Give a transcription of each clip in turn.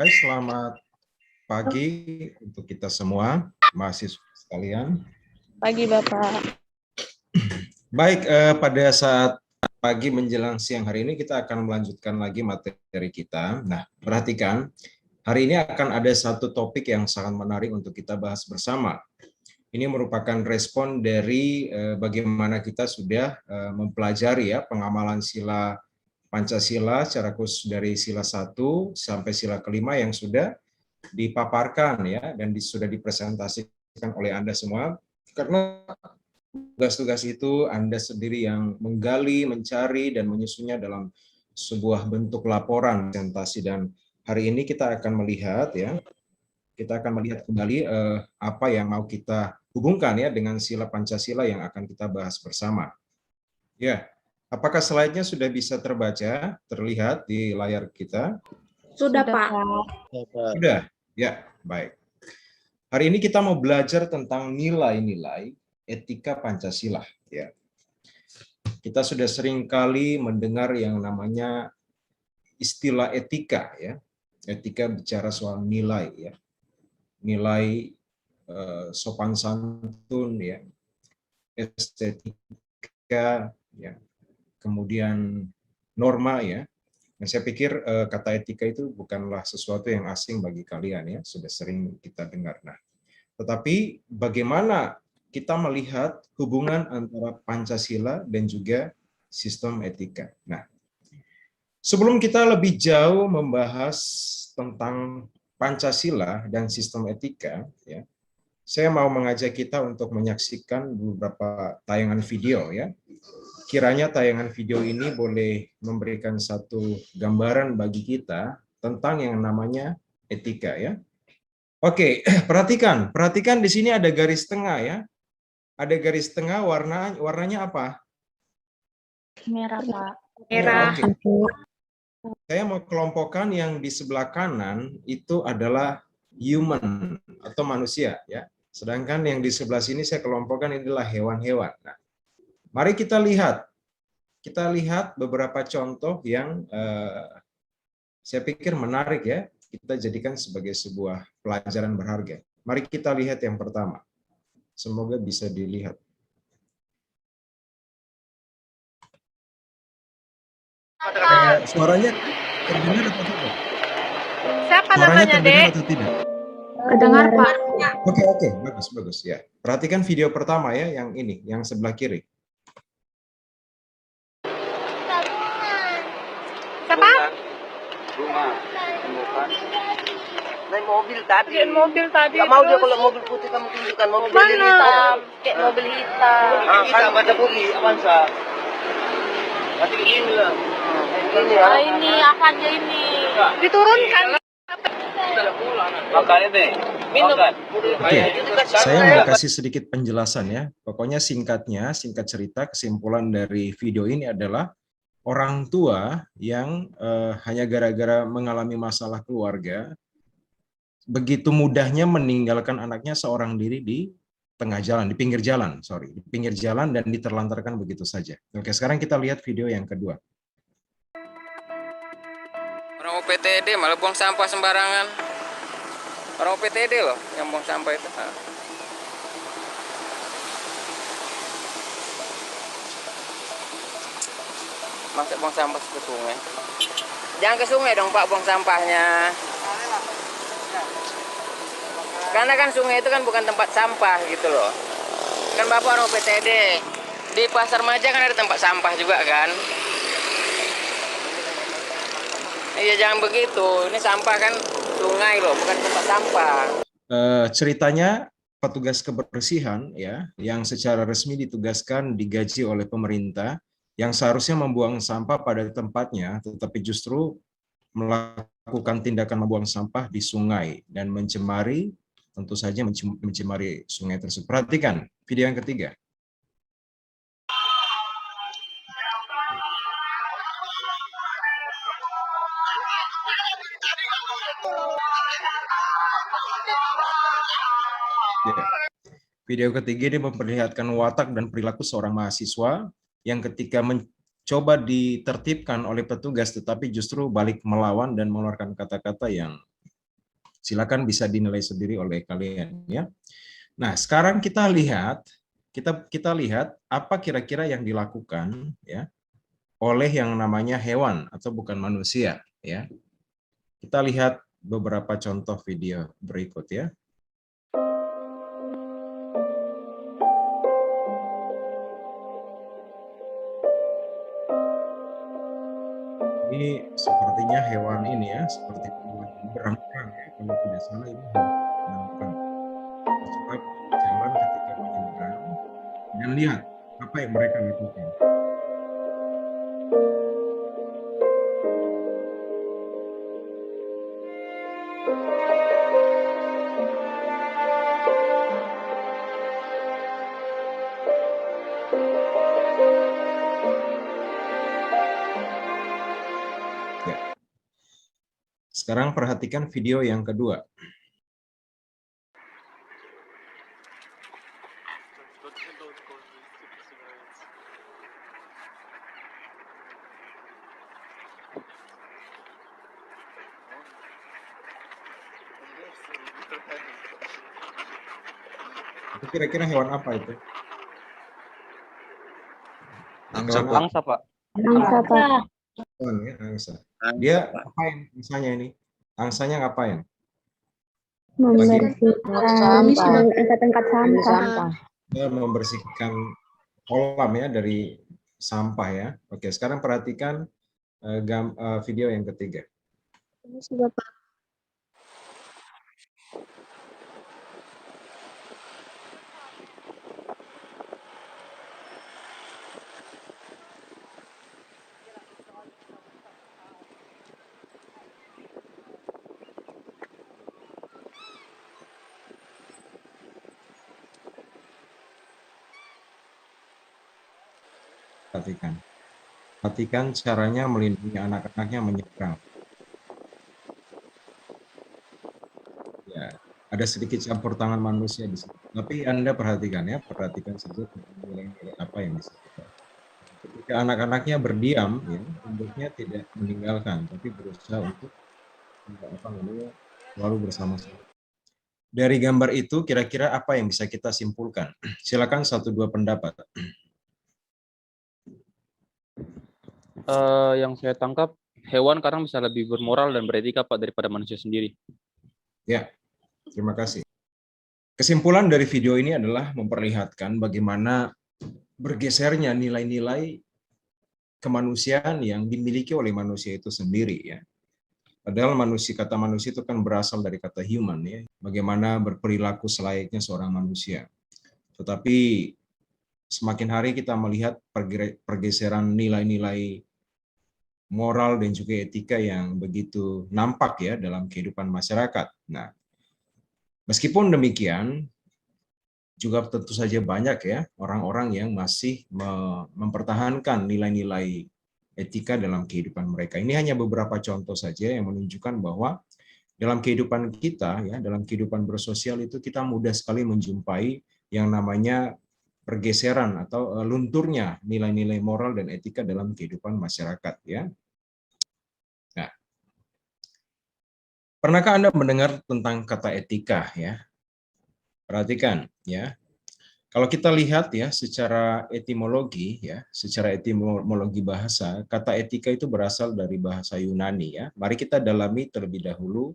Hai, selamat pagi untuk kita semua, mahasiswa sekalian. Pagi, Bapak. Baik, pada saat pagi menjelang siang hari ini kita akan melanjutkan lagi materi kita. Nah, perhatikan, hari ini akan ada satu topik yang sangat menarik untuk kita bahas bersama. Ini merupakan respon dari bagaimana kita sudah mempelajari ya pengamalan sila Pancasila secara khusus dari sila 1 sampai sila kelima yang sudah dipaparkan ya dan sudah dipresentasikan oleh Anda semua. Karena tugas-tugas itu Anda sendiri yang menggali, mencari dan menyusunnya dalam sebuah bentuk laporan presentasi, dan hari ini kita akan melihat ya, kita akan melihat kembali apa yang mau kita hubungkan ya dengan sila Pancasila yang akan kita bahas bersama. Ya, apakah slide-nya sudah bisa terbaca, terlihat di layar kita? Sudah, Pak. Sudah? Ya, baik. Hari ini kita mau belajar tentang nilai-nilai etika Pancasila. Ya. Kita sudah sering kali mendengar yang namanya istilah etika. Ya. Etika bicara soal nilai. Ya. Nilai sopan santun, ya, estetika, ya, kemudian norma, ya. Nah, saya pikir kata etika itu bukanlah sesuatu yang asing bagi kalian ya, sudah sering kita dengar. Nah, tetapi bagaimana kita melihat hubungan antara Pancasila dan juga sistem etika. Nah, sebelum kita lebih jauh membahas tentang Pancasila dan sistem etika, ya, saya mau mengajak kita untuk menyaksikan beberapa tayangan video ya. Kiranya tayangan video ini boleh memberikan satu gambaran bagi kita tentang yang namanya etika ya. Oke, perhatikan di sini ada garis tengah ya. Ada garis tengah, warnanya apa? Merah, Pak. Merah. Oke. Saya mau kelompokkan yang di sebelah kanan itu adalah human atau manusia ya. Sedangkan yang di sebelah sini saya kelompokkan inilah hewan-hewan. Nah, mari kita lihat. Kita lihat beberapa contoh yang saya pikir menarik ya. Kita jadikan sebagai sebuah pelajaran berharga. Mari kita lihat yang pertama. Semoga bisa dilihat. Suaranya terdengar atau tidak? Siapa Suaranya namanya, terdengar Dek? atau tidak? Kedengar, Pak. Oke, bagus ya. Perhatikan video pertama ya, yang ini, yang sebelah kiri. Siapa? Bunga. Naik mobil tadi. Lihat mobil tadi. Gak mau dia terus. kalau mobil putih kamu tunjukkan mobil Mana? hitam. Kayak mobil hitam. Ah, kan baca putih, Avanza. Nanti begini lah. Ini ya. Ah, ini akannya ini. Diturunkan. Makanya deh. Minum. Oke, saya mau kasih sedikit penjelasan ya. Pokoknya singkat cerita, kesimpulan dari video ini adalah orang tua yang hanya gara-gara mengalami masalah keluarga, begitu mudahnya meninggalkan anaknya seorang diri di tengah jalan, di pinggir jalan dan diterlantarkan begitu saja. Oke, sekarang kita lihat video yang kedua. Orang OPTD malah buang sampah sembarangan. Orang OPTD loh yang buang sampah itu. Masa buang sampah ke sungai? Jangan ke sungai dong Pak, buang sampahnya. Karena kan sungai itu kan bukan tempat sampah gitu loh. Kan Bapak orang OPTD. Di Pasar Maja kan ada tempat sampah juga kan. Iya jangan begitu. Ini sampah kan sungai loh, bukan tempat sampah. Ceritanya petugas kebersihan ya, yang secara resmi ditugaskan digaji oleh pemerintah, yang seharusnya membuang sampah pada tempatnya, tetapi justru melakukan tindakan membuang sampah di sungai dan mencemari, tentu saja mencemari sungai tersebut. Perhatikan video yang ketiga. Ya. Video ketiga ini memperlihatkan watak dan perilaku seorang mahasiswa yang ketika mencoba ditertibkan oleh petugas tetapi justru balik melawan dan mengeluarkan kata-kata yang Silakan bisa dinilai sendiri oleh kalian ya. Nah, sekarang kita lihat apa kira-kira yang dilakukan ya oleh yang namanya hewan atau bukan manusia ya. Kita lihat beberapa contoh video berikut ya. Ini sepertinya hewan ini ya, seperti berang-berang ya, kalau tidak salah ini berang-berang. Coba jalan ketika menyeberang dan lihat apa yang mereka lakukan. Ya. Sekarang perhatikan video yang kedua. Itu kira-kira hewan apa itu? Angsa, Hewan Pak. apa? Angsa, Pak. Angsa, Pak. Hewan ya, angsa. Dia ngapain angsanya ini? Angsanya ngapain? Membersihkan angkat-angkat sampah. Dia membersihkan kolam ya dari sampah ya. Oke, sekarang perhatikan video yang ketiga. Ini sudah, Pak. Perhatikan caranya melindungi anak-anaknya menyeberang. Ya, ada sedikit campur tangan manusia di situ. Tapi Anda perhatikan ya, perhatikan saja nilai-nilai apa yang disebutkan. Ketika anak-anaknya berdiam, ya, induknya tidak meninggalkan, tapi berusaha untuk selalu bersama-sama. Dari gambar itu, kira-kira apa yang bisa kita simpulkan? Silakan 1-2 pendapat. Yang saya tangkap, hewan kadang bisa lebih bermoral dan beretika, Pak, daripada manusia sendiri. Ya, terima kasih. Kesimpulan dari video ini adalah memperlihatkan bagaimana bergesernya nilai-nilai kemanusiaan yang dimiliki oleh manusia itu sendiri ya. Padahal kata manusia itu kan berasal dari kata human ya, bagaimana berperilaku selayaknya seorang manusia. Tetapi semakin hari kita melihat pergeseran nilai-nilai moral dan juga etika yang begitu nampak ya dalam kehidupan masyarakat. Nah, meskipun demikian, juga tentu saja banyak ya orang-orang yang masih mempertahankan nilai-nilai etika dalam kehidupan mereka. Ini hanya beberapa contoh saja yang menunjukkan bahwa dalam kehidupan kita ya, dalam kehidupan bersosial itu kita mudah sekali menjumpai yang namanya pergeseran atau lunturnya nilai-nilai moral dan etika dalam kehidupan masyarakat ya. Nah, pernahkah Anda mendengar tentang kata etika ya? Perhatikan ya. Kalau kita lihat ya secara etimologi bahasa, kata etika itu berasal dari bahasa Yunani ya. Mari kita dalami terlebih dahulu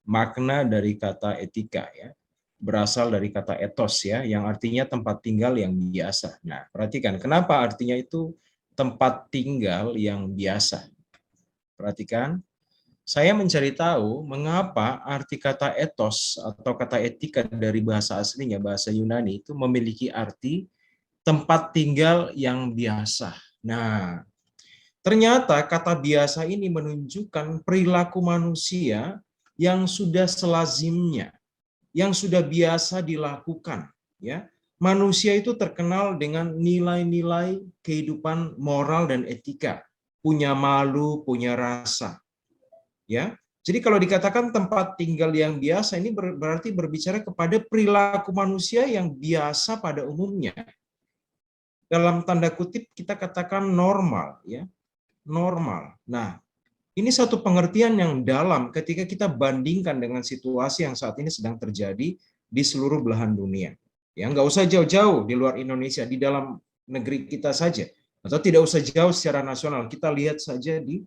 makna dari kata etika ya. Berasal dari kata ethos ya, yang artinya tempat tinggal yang biasa. Nah, perhatikan kenapa artinya itu tempat tinggal yang biasa. Perhatikan. Saya mencari tahu mengapa arti kata ethos atau kata etika dari bahasa aslinya, bahasa Yunani itu memiliki arti tempat tinggal yang biasa. Nah, ternyata kata biasa ini menunjukkan perilaku manusia yang sudah selazimnya, yang sudah biasa dilakukan. Ya, manusia itu terkenal dengan nilai-nilai kehidupan moral dan etika, punya malu, punya rasa. Ya, jadi kalau dikatakan tempat tinggal yang biasa ini berarti berbicara kepada perilaku manusia yang biasa pada umumnya. Dalam tanda kutip kita katakan normal, ya, normal. Nah, Ini satu pengertian yang dalam ketika kita bandingkan dengan situasi yang saat ini sedang terjadi di seluruh belahan dunia. Ya, nggak usah jauh-jauh di luar Indonesia, di dalam negeri kita saja. Atau tidak usah jauh secara nasional, kita lihat saja di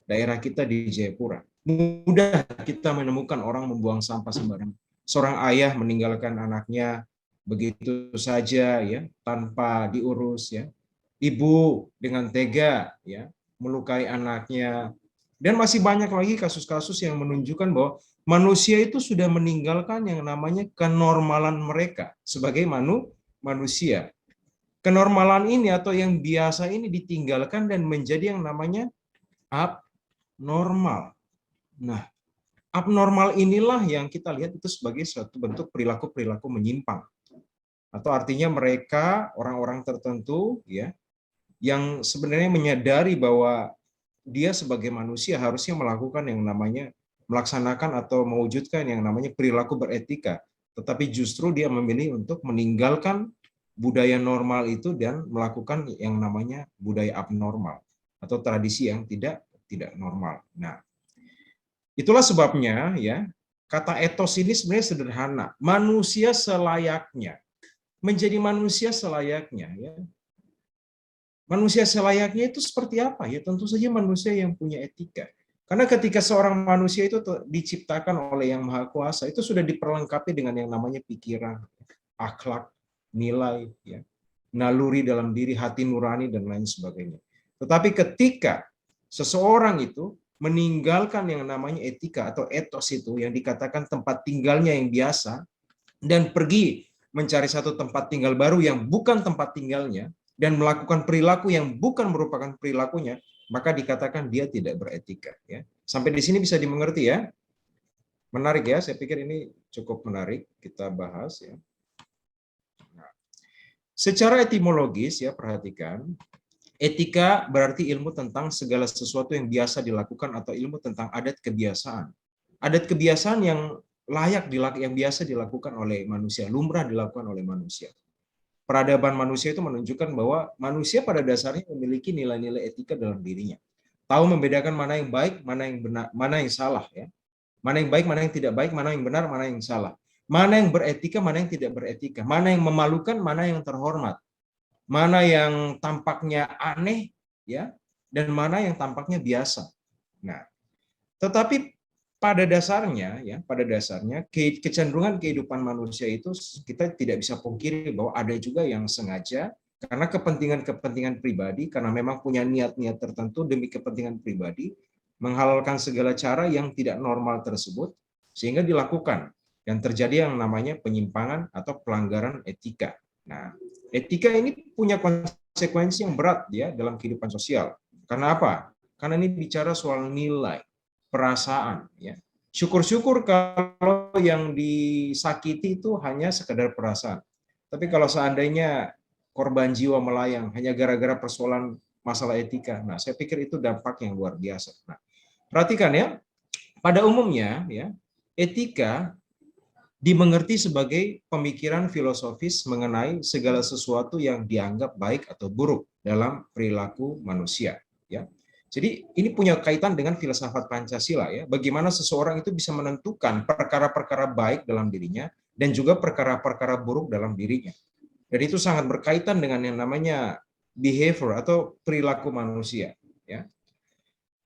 daerah kita di Jayapura. Mudah kita menemukan orang membuang sampah sembarangan. Seorang ayah meninggalkan anaknya begitu saja ya, tanpa diurus ya. Ibu dengan tega ya, melukai anaknya. Dan masih banyak lagi kasus-kasus yang menunjukkan bahwa manusia itu sudah meninggalkan yang namanya kenormalan mereka sebagai manusia. Kenormalan ini atau yang biasa ini ditinggalkan dan menjadi yang namanya abnormal. Nah, abnormal inilah yang kita lihat itu sebagai suatu bentuk perilaku-perilaku menyimpang. Atau artinya mereka, orang-orang tertentu ya, yang sebenarnya menyadari bahwa dia sebagai manusia harusnya melakukan yang namanya melaksanakan atau mewujudkan yang namanya perilaku beretika, tetapi justru dia memilih untuk meninggalkan budaya normal itu dan melakukan yang namanya budaya abnormal atau tradisi yang tidak normal. Nah, itulah sebabnya ya, kata etos ini sebenarnya sederhana. Manusia selayaknya, menjadi manusia selayaknya ya. Manusia selayaknya itu seperti apa? Ya tentu saja manusia yang punya etika. Karena ketika seorang manusia itu diciptakan oleh Yang Maha Kuasa, itu sudah diperlengkapi dengan yang namanya pikiran, akhlak, nilai, ya, naluri dalam diri, hati nurani, dan lain sebagainya. Tetapi ketika seseorang itu meninggalkan yang namanya etika atau etos itu, yang dikatakan tempat tinggalnya yang biasa, dan pergi mencari satu tempat tinggal baru yang bukan tempat tinggalnya, dan melakukan perilaku yang bukan merupakan perilakunya, maka dikatakan dia tidak beretika. Ya. Sampai di sini bisa dimengerti ya? Menarik ya, saya pikir ini cukup menarik kita bahas ya. Nah, secara etimologis ya, perhatikan, etika berarti ilmu tentang segala sesuatu yang biasa dilakukan atau ilmu tentang adat kebiasaan. Adat kebiasaan yang layak yang biasa dilakukan oleh manusia, lumrah dilakukan oleh manusia. Peradaban manusia itu menunjukkan bahwa manusia pada dasarnya memiliki nilai-nilai etika dalam dirinya. Tahu membedakan mana yang baik, mana yang benar, mana yang salah ya. Mana yang baik, mana yang tidak baik, mana yang benar, mana yang salah. Mana yang beretika, mana yang tidak beretika. Mana yang memalukan, mana yang terhormat. Mana yang tampaknya aneh ya, dan mana yang tampaknya biasa. Nah, tetapi pada dasarnya kecenderungan kehidupan manusia itu kita tidak bisa pungkiri bahwa ada juga yang sengaja karena kepentingan pribadi, karena memang punya niat-niat tertentu demi kepentingan pribadi, menghalalkan segala cara yang tidak normal tersebut sehingga dilakukan dan terjadi yang namanya penyimpangan atau pelanggaran etika. Nah, etika ini punya konsekuensi yang berat ya dalam kehidupan sosial. Karena apa? Karena ini bicara soal nilai, perasaan ya. Syukur-syukur kalau yang disakiti itu hanya sekedar perasaan. Tapi kalau seandainya korban jiwa melayang hanya gara-gara persoalan masalah etika, nah saya pikir itu dampak yang luar biasa. Nah, perhatikan ya, pada umumnya ya, etika dimengerti sebagai pemikiran filosofis mengenai segala sesuatu yang dianggap baik atau buruk dalam perilaku manusia ya. Jadi ini punya kaitan dengan filsafat Pancasila ya. Bagaimana seseorang itu bisa menentukan perkara-perkara baik dalam dirinya dan juga perkara-perkara buruk dalam dirinya. Dan itu sangat berkaitan dengan yang namanya behavior atau perilaku manusia ya.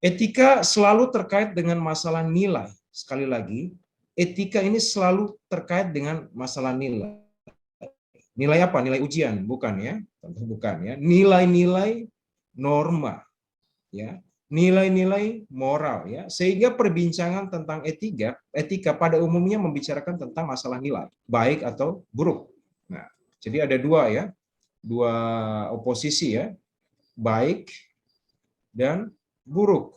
Etika selalu terkait dengan masalah nilai. Sekali lagi, etika ini selalu terkait dengan masalah nilai. Nilai apa? Nilai ujian, bukan ya? Tentu bukan ya. Nilai-nilai norma. Ya, nilai-nilai moral ya, sehingga perbincangan tentang etika pada umumnya membicarakan tentang masalah nilai baik atau buruk. Nah, jadi ada dua oposisi ya, baik dan buruk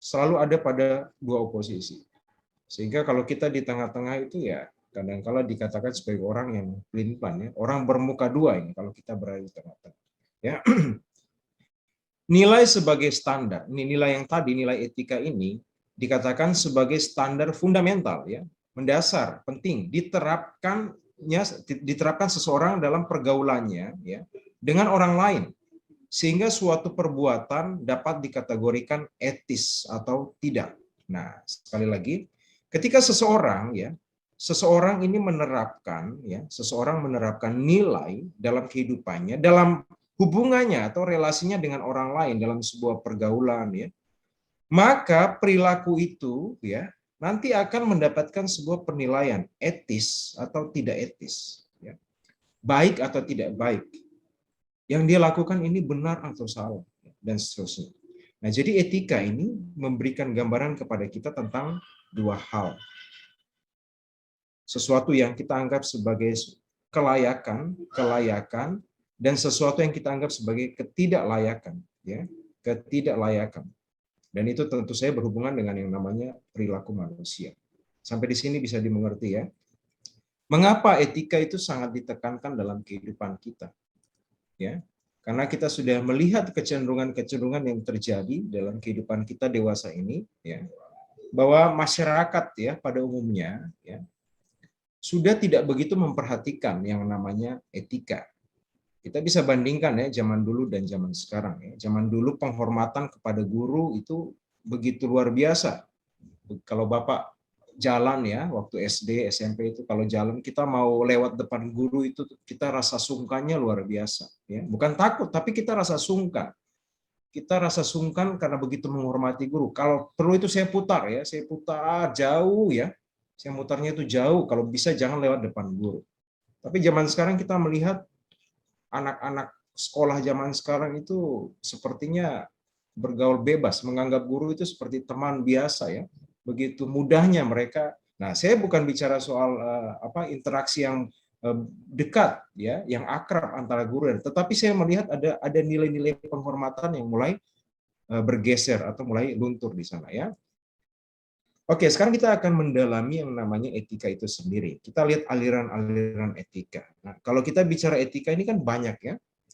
selalu ada pada dua oposisi, sehingga kalau kita di tengah-tengah itu ya kadang-kala dikatakan sebagai orang yang pelin-pelan ya, orang bermuka dua ini kalau kita berada di tengah-tengah ya. Nilai sebagai standar, ini nilai yang tadi, nilai etika ini dikatakan sebagai standar fundamental, ya, mendasar, penting, diterapkan seseorang dalam pergaulannya, ya, dengan orang lain, sehingga suatu perbuatan dapat dikategorikan etis atau tidak. Nah, sekali lagi, ketika seseorang ini seseorang menerapkan nilai dalam kehidupannya, dalam hubungannya atau relasinya dengan orang lain dalam sebuah pergaulan, maka perilaku itu nanti akan mendapatkan sebuah penilaian etis atau tidak etis, baik atau tidak baik. Yang dia lakukan ini benar atau salah, dan seterusnya. Nah, jadi etika ini memberikan gambaran kepada kita tentang dua hal. Sesuatu yang kita anggap sebagai kelayakan, dan sesuatu yang kita anggap sebagai ketidaklayakan, ketidaklayakan. Dan itu tentu saja berhubungan dengan yang namanya perilaku manusia. Sampai di sini bisa dimengerti ya. Mengapa etika itu sangat ditekankan dalam kehidupan kita? Karena kita sudah melihat kecenderungan-kecenderungan yang terjadi dalam kehidupan kita dewasa ini, bahwa masyarakat pada umumnya sudah tidak begitu memperhatikan yang namanya etika. Kita bisa bandingkan zaman dulu dan zaman sekarang. Zaman dulu penghormatan kepada guru itu begitu luar biasa. Kalau Bapak jalan waktu SD, SMP itu kalau jalan kita mau lewat depan guru itu kita rasa sungkannya luar biasa. Bukan takut, tapi kita rasa sungkan. Kita rasa sungkan karena begitu menghormati guru. Kalau perlu itu saya putar saya putar jauh Saya mutarnya itu jauh, kalau bisa jangan lewat depan guru. Tapi zaman sekarang kita melihat anak-anak sekolah zaman sekarang itu sepertinya bergaul bebas, menganggap guru itu seperti teman biasa Begitu mudahnya mereka. Nah, saya bukan bicara soal interaksi yang dekat yang akrab antara guru, tetapi saya melihat ada nilai-nilai penghormatan yang mulai bergeser atau mulai luntur di sana Oke, sekarang kita akan mendalami yang namanya etika itu sendiri. Kita lihat aliran-aliran etika. Nah, kalau kita bicara etika ini kan banyak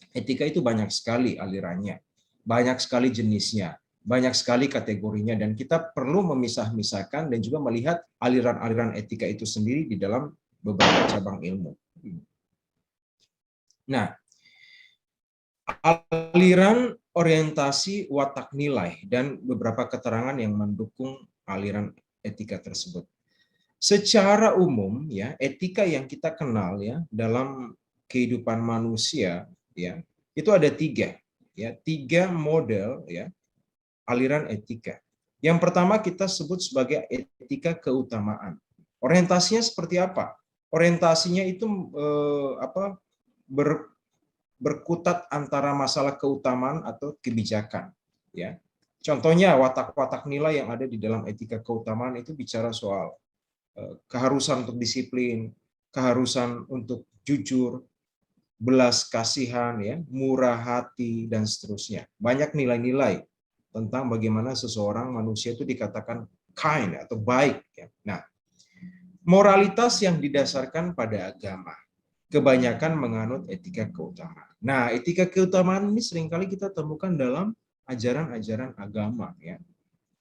Etika itu banyak sekali alirannya, banyak sekali jenisnya, banyak sekali kategorinya, dan kita perlu memisah-misahkan dan juga melihat aliran-aliran etika itu sendiri di dalam beberapa cabang ilmu. Nah, aliran orientasi watak nilai dan beberapa keterangan yang mendukung aliran etika tersebut. Secara umum etika yang kita kenal dalam kehidupan manusia itu ada tiga model aliran etika. Yang pertama kita sebut sebagai etika keutamaan. Orientasinya seperti apa? Orientasinya itu berkutat antara masalah keutamaan atau kebijakan Contohnya watak-watak nilai yang ada di dalam etika keutamaan itu bicara soal keharusan untuk disiplin, keharusan untuk jujur, belas kasihan, murah hati, dan seterusnya. Banyak nilai-nilai tentang bagaimana seseorang manusia itu dikatakan kind atau baik. Nah, moralitas yang didasarkan pada agama kebanyakan menganut etika keutamaan. Nah, etika keutamaan ini seringkali kita temukan dalam ajaran-ajaran agama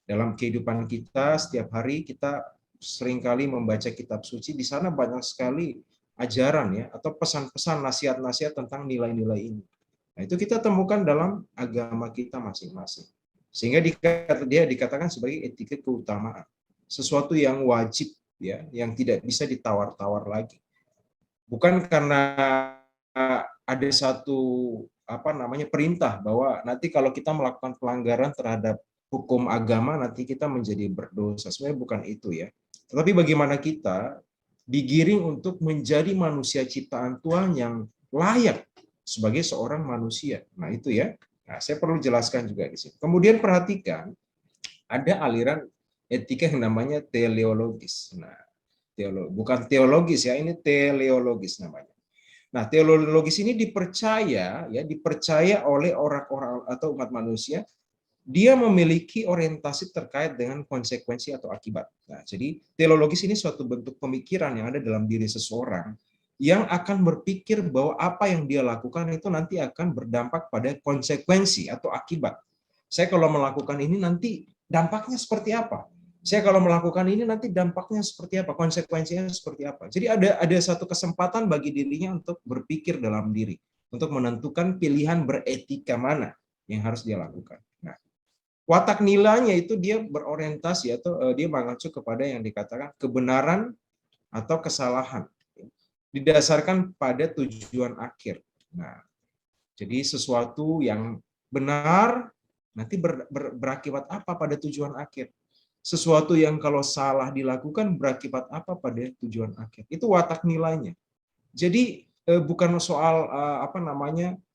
Dalam kehidupan kita setiap hari kita seringkali membaca kitab suci, di sana banyak sekali ajaran atau pesan-pesan nasihat-nasihat tentang nilai-nilai ini. Nah, itu kita temukan dalam agama kita masing-masing. Sehingga dia dikatakan sebagai etika keutamaan, sesuatu yang wajib yang tidak bisa ditawar-tawar lagi. Bukan karena ada satu perintah bahwa nanti kalau kita melakukan pelanggaran terhadap hukum agama nanti kita menjadi berdosa. Sebenarnya bukan itu Tetapi bagaimana kita digiring untuk menjadi manusia ciptaan Tuhan yang layak sebagai seorang manusia. Nah, itu Nah, saya perlu jelaskan juga di sini. Kemudian perhatikan ada aliran etika yang namanya teleologis. Nah, bukan teologis ini teleologis namanya. Nah, teologis ini dipercaya oleh orang-orang atau umat manusia, dia memiliki orientasi terkait dengan konsekuensi atau akibat. Nah, jadi teologis ini suatu bentuk pemikiran yang ada dalam diri seseorang yang akan berpikir bahwa apa yang dia lakukan itu nanti akan berdampak pada konsekuensi atau akibat. Saya kalau melakukan ini nanti dampaknya seperti apa? Saya kalau melakukan ini nanti dampaknya seperti apa, konsekuensinya seperti apa. Jadi ada satu kesempatan bagi dirinya untuk berpikir dalam diri. untuk menentukan pilihan beretika mana yang harus dia lakukan. Nah, watak nilainya itu dia berorientasi atau dia mengacu kepada yang dikatakan kebenaran atau kesalahan, didasarkan pada tujuan akhir. Nah, jadi sesuatu yang benar nanti berakibat apa pada tujuan akhir. Sesuatu yang kalau salah dilakukan berakibat apa pada tujuan akhir. Itu watak nilainya. Jadi bukan soal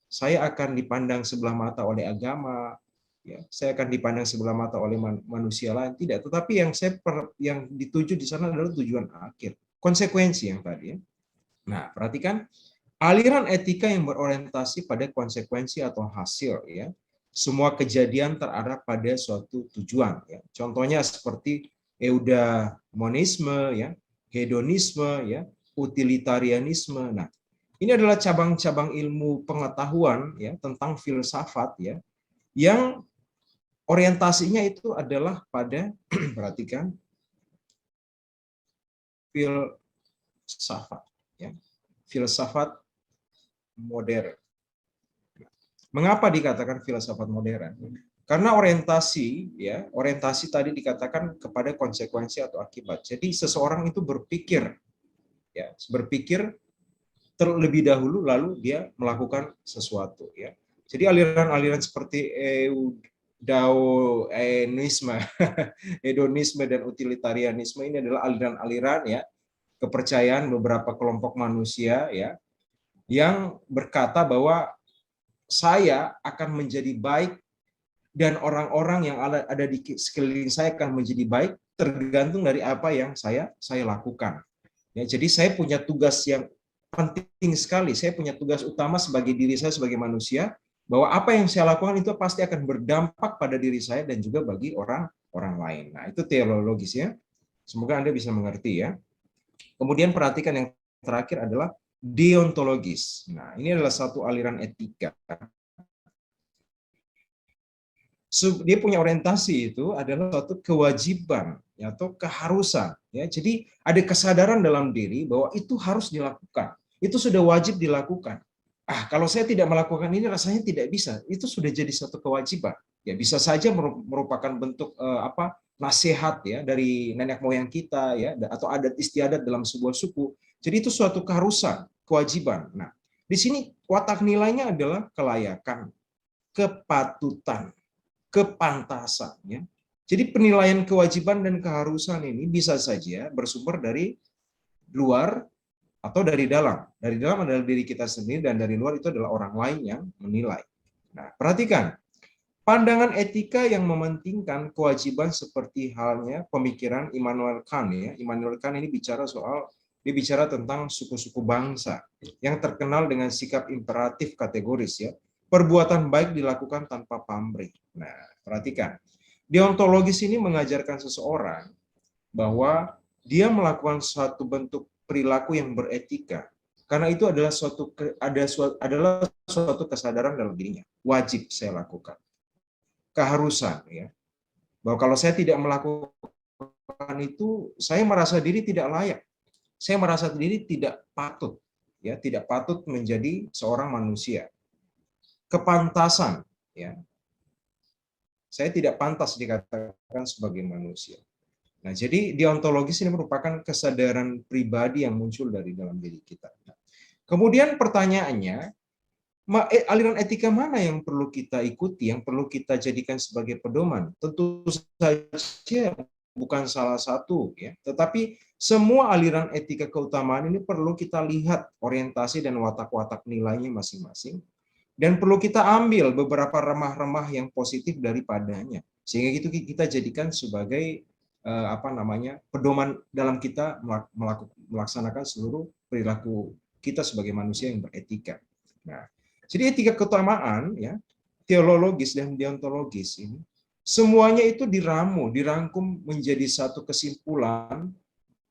saya akan dipandang sebelah mata oleh agama, ya, saya akan dipandang sebelah mata oleh manusia lain, tidak. Tetapi yang dituju di sana adalah tujuan akhir, konsekuensi yang tadi. Ya. Nah, perhatikan aliran etika yang berorientasi pada konsekuensi atau hasil, ya. Semua kejadian terarah pada suatu tujuan. Ya. Contohnya seperti eudaimonisme, ya, hedonisme, ya, utilitarianisme. Nah, ini adalah cabang-cabang ilmu pengetahuan ya tentang filsafat ya yang orientasinya itu adalah pada perhatikan filsafat ya. Filsafat modern. Mengapa dikatakan filsafat modern? Karena orientasi tadi dikatakan kepada konsekuensi atau akibat. Jadi seseorang itu berpikir terlebih dahulu lalu dia melakukan sesuatu ya. Jadi aliran-aliran seperti hedonisme dan utilitarianisme ini adalah aliran-aliran ya kepercayaan beberapa kelompok manusia ya yang berkata bahwa saya akan menjadi baik dan orang-orang yang ada di sekeliling saya akan menjadi baik tergantung dari apa yang saya lakukan. Ya, jadi saya punya tugas yang penting sekali. Saya punya tugas utama sebagai diri saya sebagai manusia, bahwa apa yang saya lakukan itu pasti akan berdampak pada diri saya dan juga bagi orang lain. Nah, itu teologis ya. Semoga Anda bisa mengerti ya. Kemudian perhatikan yang terakhir adalah deontologis. Nah, ini adalah satu aliran etika. Dia punya orientasi itu adalah suatu kewajiban atau keharusan ya. Jadi ada kesadaran dalam diri bahwa itu harus dilakukan. Itu sudah wajib dilakukan. Kalau saya tidak melakukan ini rasanya tidak bisa. Itu sudah jadi satu kewajiban. Ya bisa saja merupakan bentuk nasihat ya dari nenek moyang kita ya atau adat istiadat dalam sebuah suku. Jadi itu suatu keharusan, kewajiban. Nah, di sini watak nilainya adalah kelayakan, kepatutan, kepantasan ya. Jadi penilaian kewajiban dan keharusan ini bisa saja bersumber dari luar atau dari dalam. Dari dalam adalah diri kita sendiri dan dari luar itu adalah orang lain yang menilai. Nah, perhatikan. Pandangan etika yang mementingkan kewajiban seperti halnya pemikiran Immanuel Kant ya. Immanuel Kant ini bicara tentang suku-suku bangsa yang terkenal dengan sikap imperatif kategoris ya. Perbuatan baik dilakukan tanpa pamrih. Nah, perhatikan. Deontologis ini mengajarkan seseorang bahwa dia melakukan suatu bentuk perilaku yang beretika. Karena itu adalah suatu kesadaran dalam dirinya. Wajib saya lakukan. Keharusan ya. Bahwa kalau saya tidak melakukan itu, saya merasa diri tidak layak. Saya merasa diri tidak patut ya, tidak patut menjadi seorang manusia. Kepantasan ya. Saya tidak pantas dikatakan sebagai manusia. Nah, jadi deontologis ini merupakan kesadaran pribadi yang muncul dari dalam diri kita. Nah, kemudian pertanyaannya, aliran etika mana yang perlu kita ikuti, yang perlu kita jadikan sebagai pedoman? Tentu saja bukan salah satu ya, tetapi semua aliran etika keutamaan ini perlu kita lihat orientasi dan watak-watak nilainya masing-masing. Dan perlu kita ambil beberapa remah-remah yang positif daripadanya, sehingga itu kita jadikan sebagai pedoman dalam kita melaksanakan seluruh perilaku kita sebagai manusia yang beretika. Nah, jadi etika keutamaan ya, teologis dan deontologis ini semuanya itu dirangkum menjadi satu kesimpulan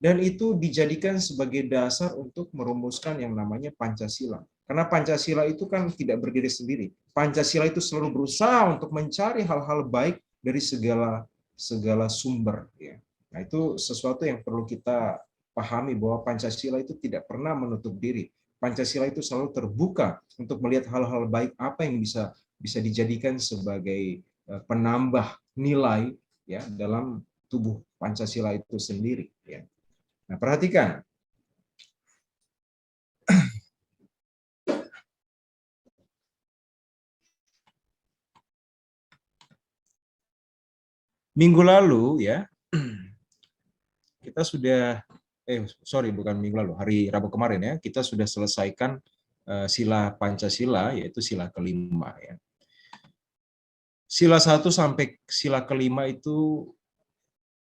dan itu dijadikan sebagai dasar untuk merumuskan yang namanya Pancasila. Karena Pancasila itu kan tidak berdiri sendiri. Pancasila itu selalu berusaha untuk mencari hal-hal baik dari segala sumber. Ya. Nah, itu sesuatu yang perlu kita pahami bahwa Pancasila itu tidak pernah menutup diri. Pancasila itu selalu terbuka untuk melihat hal-hal baik apa yang bisa dijadikan sebagai penambah nilai ya dalam tubuh Pancasila itu sendiri ya. Nah, perhatikan. Minggu lalu ya, kita sudah bukan minggu lalu, hari Rabu kemarin ya, kita sudah selesaikan sila Pancasila, yaitu sila kelima ya. Sila 1 sampai sila kelima itu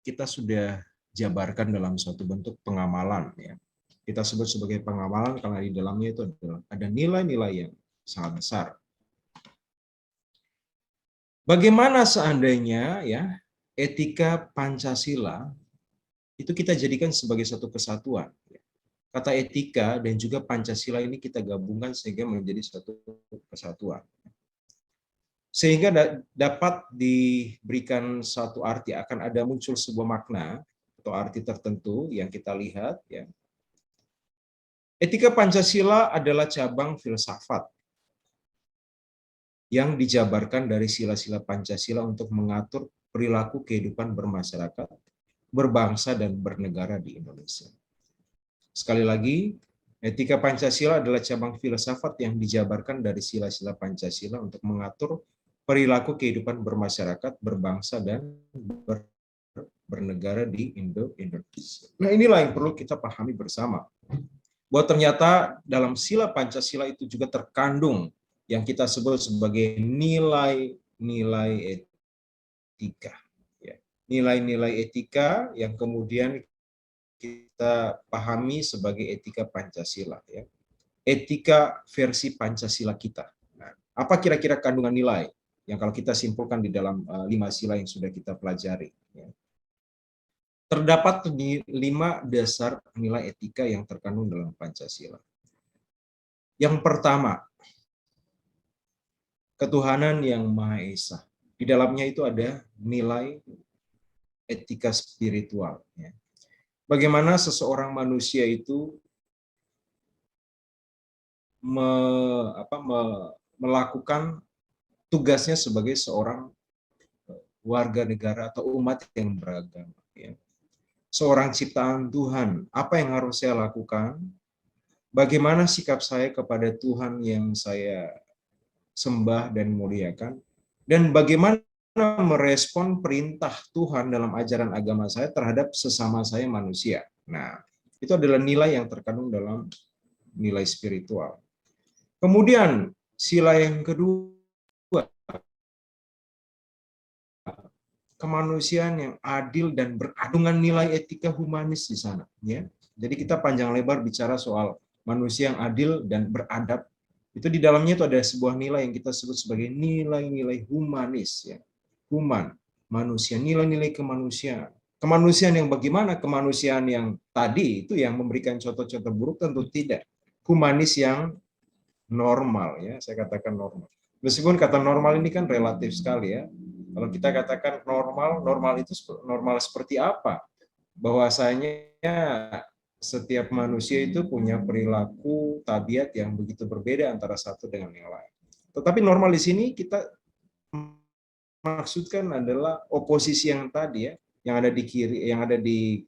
kita sudah jabarkan dalam suatu bentuk pengamalan ya. Kita sebut sebagai pengamalan karena di dalamnya itu ada nilai-nilai yang sangat besar. Bagaimana seandainya ya etika Pancasila itu kita jadikan sebagai satu kesatuan. Kata etika dan juga Pancasila ini kita gabungkan sehingga menjadi satu kesatuan. Sehingga dapat diberikan satu arti, akan ada muncul sebuah makna atau arti tertentu yang kita lihat ya. Etika Pancasila adalah cabang filsafat yang dijabarkan dari sila-sila Pancasila untuk mengatur perilaku kehidupan bermasyarakat, berbangsa, dan bernegara di Indonesia. Sekali lagi, etika Pancasila adalah cabang filsafat yang dijabarkan dari sila-sila Pancasila untuk mengatur perilaku kehidupan bermasyarakat, berbangsa, dan bernegara di Indonesia. Nah, inilah yang perlu kita pahami bersama. Bahwa ternyata dalam sila Pancasila itu juga terkandung yang kita sebut sebagai nilai-nilai etika. Nilai-nilai etika yang kemudian kita pahami sebagai etika Pancasila. Ya. Etika versi Pancasila kita. Nah, apa kira-kira kandungan nilai yang kalau kita simpulkan di dalam 5 sila yang sudah kita pelajari. Ya. Terdapat 5 dasar nilai etika yang terkandung dalam Pancasila. Yang pertama, ketuhanan yang Maha Esa. Di dalamnya itu ada nilai etika spiritual. Ya. Bagaimana seseorang manusia itu melakukan tugasnya sebagai seorang warga negara atau umat yang beragama. Ya. Seorang ciptaan Tuhan, apa yang harus saya lakukan? Bagaimana sikap saya kepada Tuhan yang saya sembah dan muliakan? Dan bagaimana merespon perintah Tuhan dalam ajaran agama saya terhadap sesama saya manusia. Nah, itu adalah nilai yang terkandung dalam nilai spiritual. Kemudian, sila yang kedua, kemanusiaan yang adil dan berkandungan nilai etika humanis di sana. Ya. Jadi kita panjang lebar bicara soal manusia yang adil dan beradab. Itu di dalamnya itu ada sebuah nilai yang kita sebut sebagai nilai-nilai humanis. Ya. Human, manusia, nilai-nilai kemanusiaan. Kemanusiaan yang bagaimana? Kemanusiaan yang tadi itu yang memberikan contoh-contoh buruk tentu tidak. Humanis yang normal, ya saya katakan normal. Meskipun kata normal ini kan relatif sekali ya. Kalau kita katakan normal, normal itu normal seperti apa? Bahwasanya setiap manusia itu punya perilaku, tabiat yang begitu berbeda antara satu dengan yang lain. Tetapi normal di sini kita maksudkan adalah oposisi yang tadi ya, yang ada di kiri, yang ada di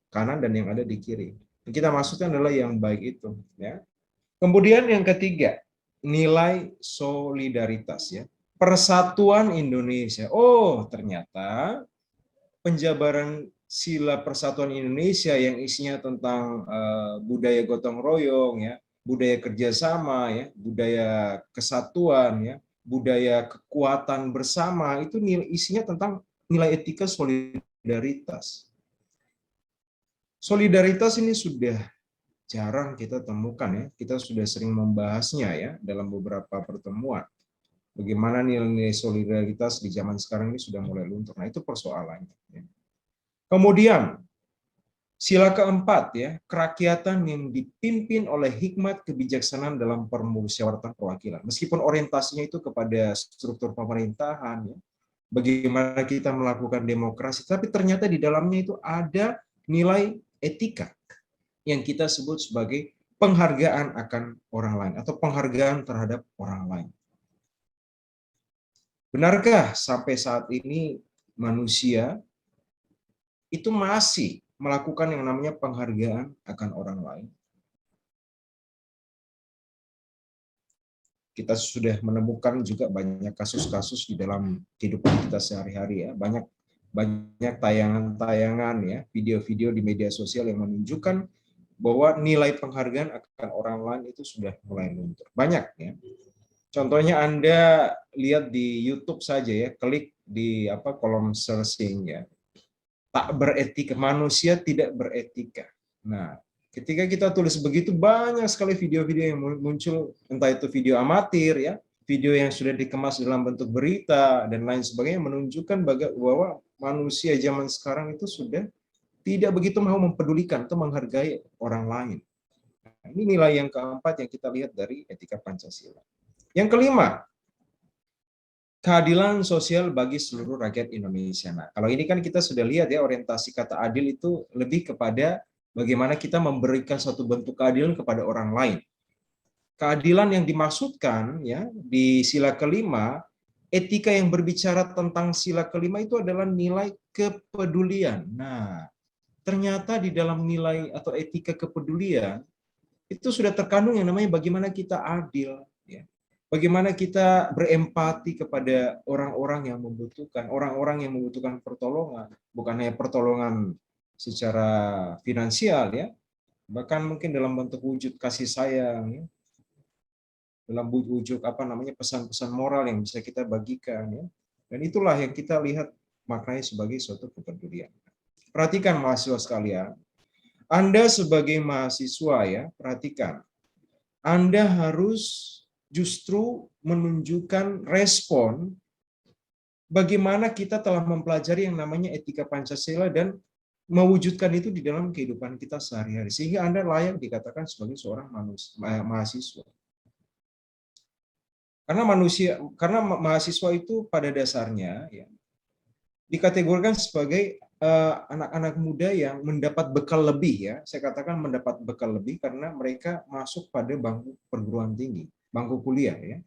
kanan dan yang ada di kiri. Yang kita maksudkan adalah yang baik itu ya. Kemudian yang ketiga, nilai solidaritas ya. Persatuan Indonesia. Oh, ternyata penjabaran sila persatuan Indonesia yang isinya tentang budaya gotong royong ya, budaya kerjasama ya, budaya kesatuan ya, budaya kekuatan bersama, itu isinya tentang nilai etika solidaritas. Solidaritas ini sudah jarang kita temukan ya, kita sudah sering membahasnya ya dalam beberapa pertemuan. Bagaimana nilai-nilai solidaritas di zaman sekarang ini sudah mulai luntur. Nah, itu persoalannya. Ya. Kemudian, sila keempat ya, kerakyatan yang dipimpin oleh hikmat kebijaksanaan dalam permusyawaratan perwakilan. Meskipun orientasinya itu kepada struktur pemerintahan, ya, bagaimana kita melakukan demokrasi, tapi ternyata di dalamnya itu ada nilai etika yang kita sebut sebagai penghargaan akan orang lain atau penghargaan terhadap orang lain. Benarkah sampai saat ini manusia itu masih melakukan yang namanya penghargaan akan orang lain? Kita sudah menemukan juga banyak kasus-kasus di dalam kehidupan kita sehari-hari ya, banyak tayangan-tayangan ya, video-video di media sosial yang menunjukkan bahwa nilai penghargaan akan orang lain itu sudah mulai luntur. Banyak ya. Contohnya Anda lihat di YouTube saja ya, klik di kolom searching ya. Tak beretika, manusia tidak beretika. Nah, ketika kita tulis begitu, banyak sekali video-video yang muncul, entah itu video amatir ya, video yang sudah dikemas dalam bentuk berita dan lain sebagainya, menunjukkan bahwa manusia zaman sekarang itu sudah tidak begitu mau mempedulikan atau menghargai orang lain. Nah, ini nilai yang keempat yang kita lihat dari etika Pancasila. Yang kelima, keadilan sosial bagi seluruh rakyat Indonesia. Nah, kalau ini kan kita sudah lihat ya, orientasi kata adil itu lebih kepada bagaimana kita memberikan suatu bentuk keadilan kepada orang lain. Keadilan yang dimaksudkan ya di sila kelima, etika yang berbicara tentang sila kelima itu adalah nilai kepedulian. Nah, ternyata di dalam nilai atau etika kepedulian itu sudah terkandung yang namanya bagaimana kita adil ya. Bagaimana kita berempati kepada orang-orang yang membutuhkan pertolongan, bukan hanya pertolongan secara finansial ya, bahkan mungkin dalam bentuk wujud kasih sayang ya, dalam wujud pesan-pesan moral yang bisa kita bagikan ya. Dan itulah yang kita lihat maknanya sebagai suatu kepedulian. Perhatikan mahasiswa sekalian, Anda sebagai mahasiswa ya, perhatikan, Anda harus justru menunjukkan respon bagaimana kita telah mempelajari yang namanya etika Pancasila dan mewujudkan itu di dalam kehidupan kita sehari-hari, sehingga Anda layak dikatakan sebagai seorang mahasiswa. Karena mahasiswa itu pada dasarnya ya dikategorikan sebagai anak-anak muda yang mendapat bekal lebih ya. Saya katakan mendapat bekal lebih karena mereka masuk pada bangku perguruan tinggi, bangku kuliah ya.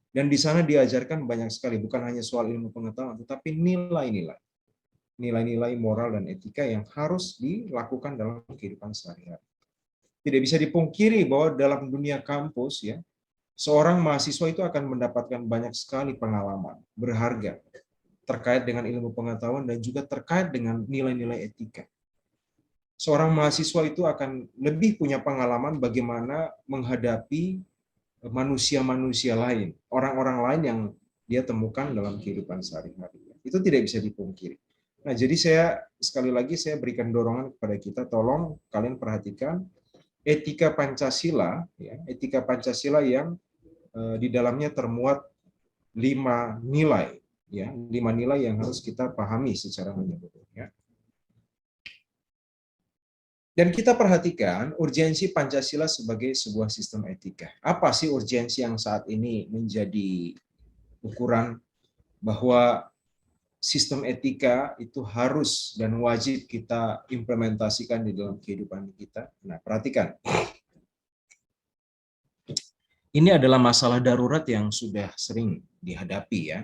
Dan di sana diajarkan banyak sekali, bukan hanya soal ilmu pengetahuan, tetapi nilai-nilai moral dan etika yang harus dilakukan dalam kehidupan sehari-hari. Tidak bisa dipungkiri bahwa dalam dunia kampus ya, seorang mahasiswa itu akan mendapatkan banyak sekali pengalaman berharga terkait dengan ilmu pengetahuan dan juga terkait dengan nilai-nilai etika. Seorang mahasiswa itu akan lebih punya pengalaman bagaimana menghadapi manusia-manusia lain, orang-orang lain yang dia temukan dalam kehidupan sehari-hari. Itu tidak bisa dipungkiri. Nah, jadi sekali lagi saya berikan dorongan kepada kita, tolong kalian perhatikan etika Pancasila, ya, etika Pancasila yang di dalamnya termuat 5 nilai, ya, 5 nilai yang harus kita pahami secara menyeluruh. Ya. Dan kita perhatikan urgensi Pancasila sebagai sebuah sistem etika. Apa sih urgensi yang saat ini menjadi ukuran bahwa sistem etika itu harus dan wajib kita implementasikan di dalam kehidupan kita? Nah, perhatikan. Ini adalah masalah darurat yang sudah sering dihadapi ya.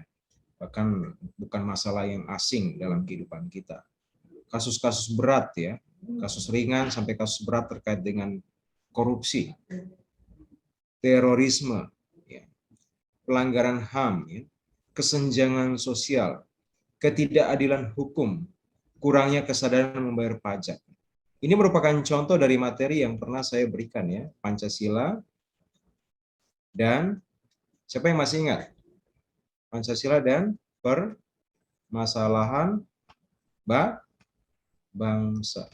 Bahkan bukan masalah yang asing dalam kehidupan kita. Kasus-kasus berat ya, kasus ringan sampai kasus berat terkait dengan korupsi, terorisme, ya, pelanggaran HAM, ya, kesenjangan sosial, ketidakadilan hukum, kurangnya kesadaran membayar pajak. Ini merupakan contoh dari materi yang pernah saya berikan ya, Pancasila dan siapa yang masih ingat? Pancasila dan permasalahan bangsa.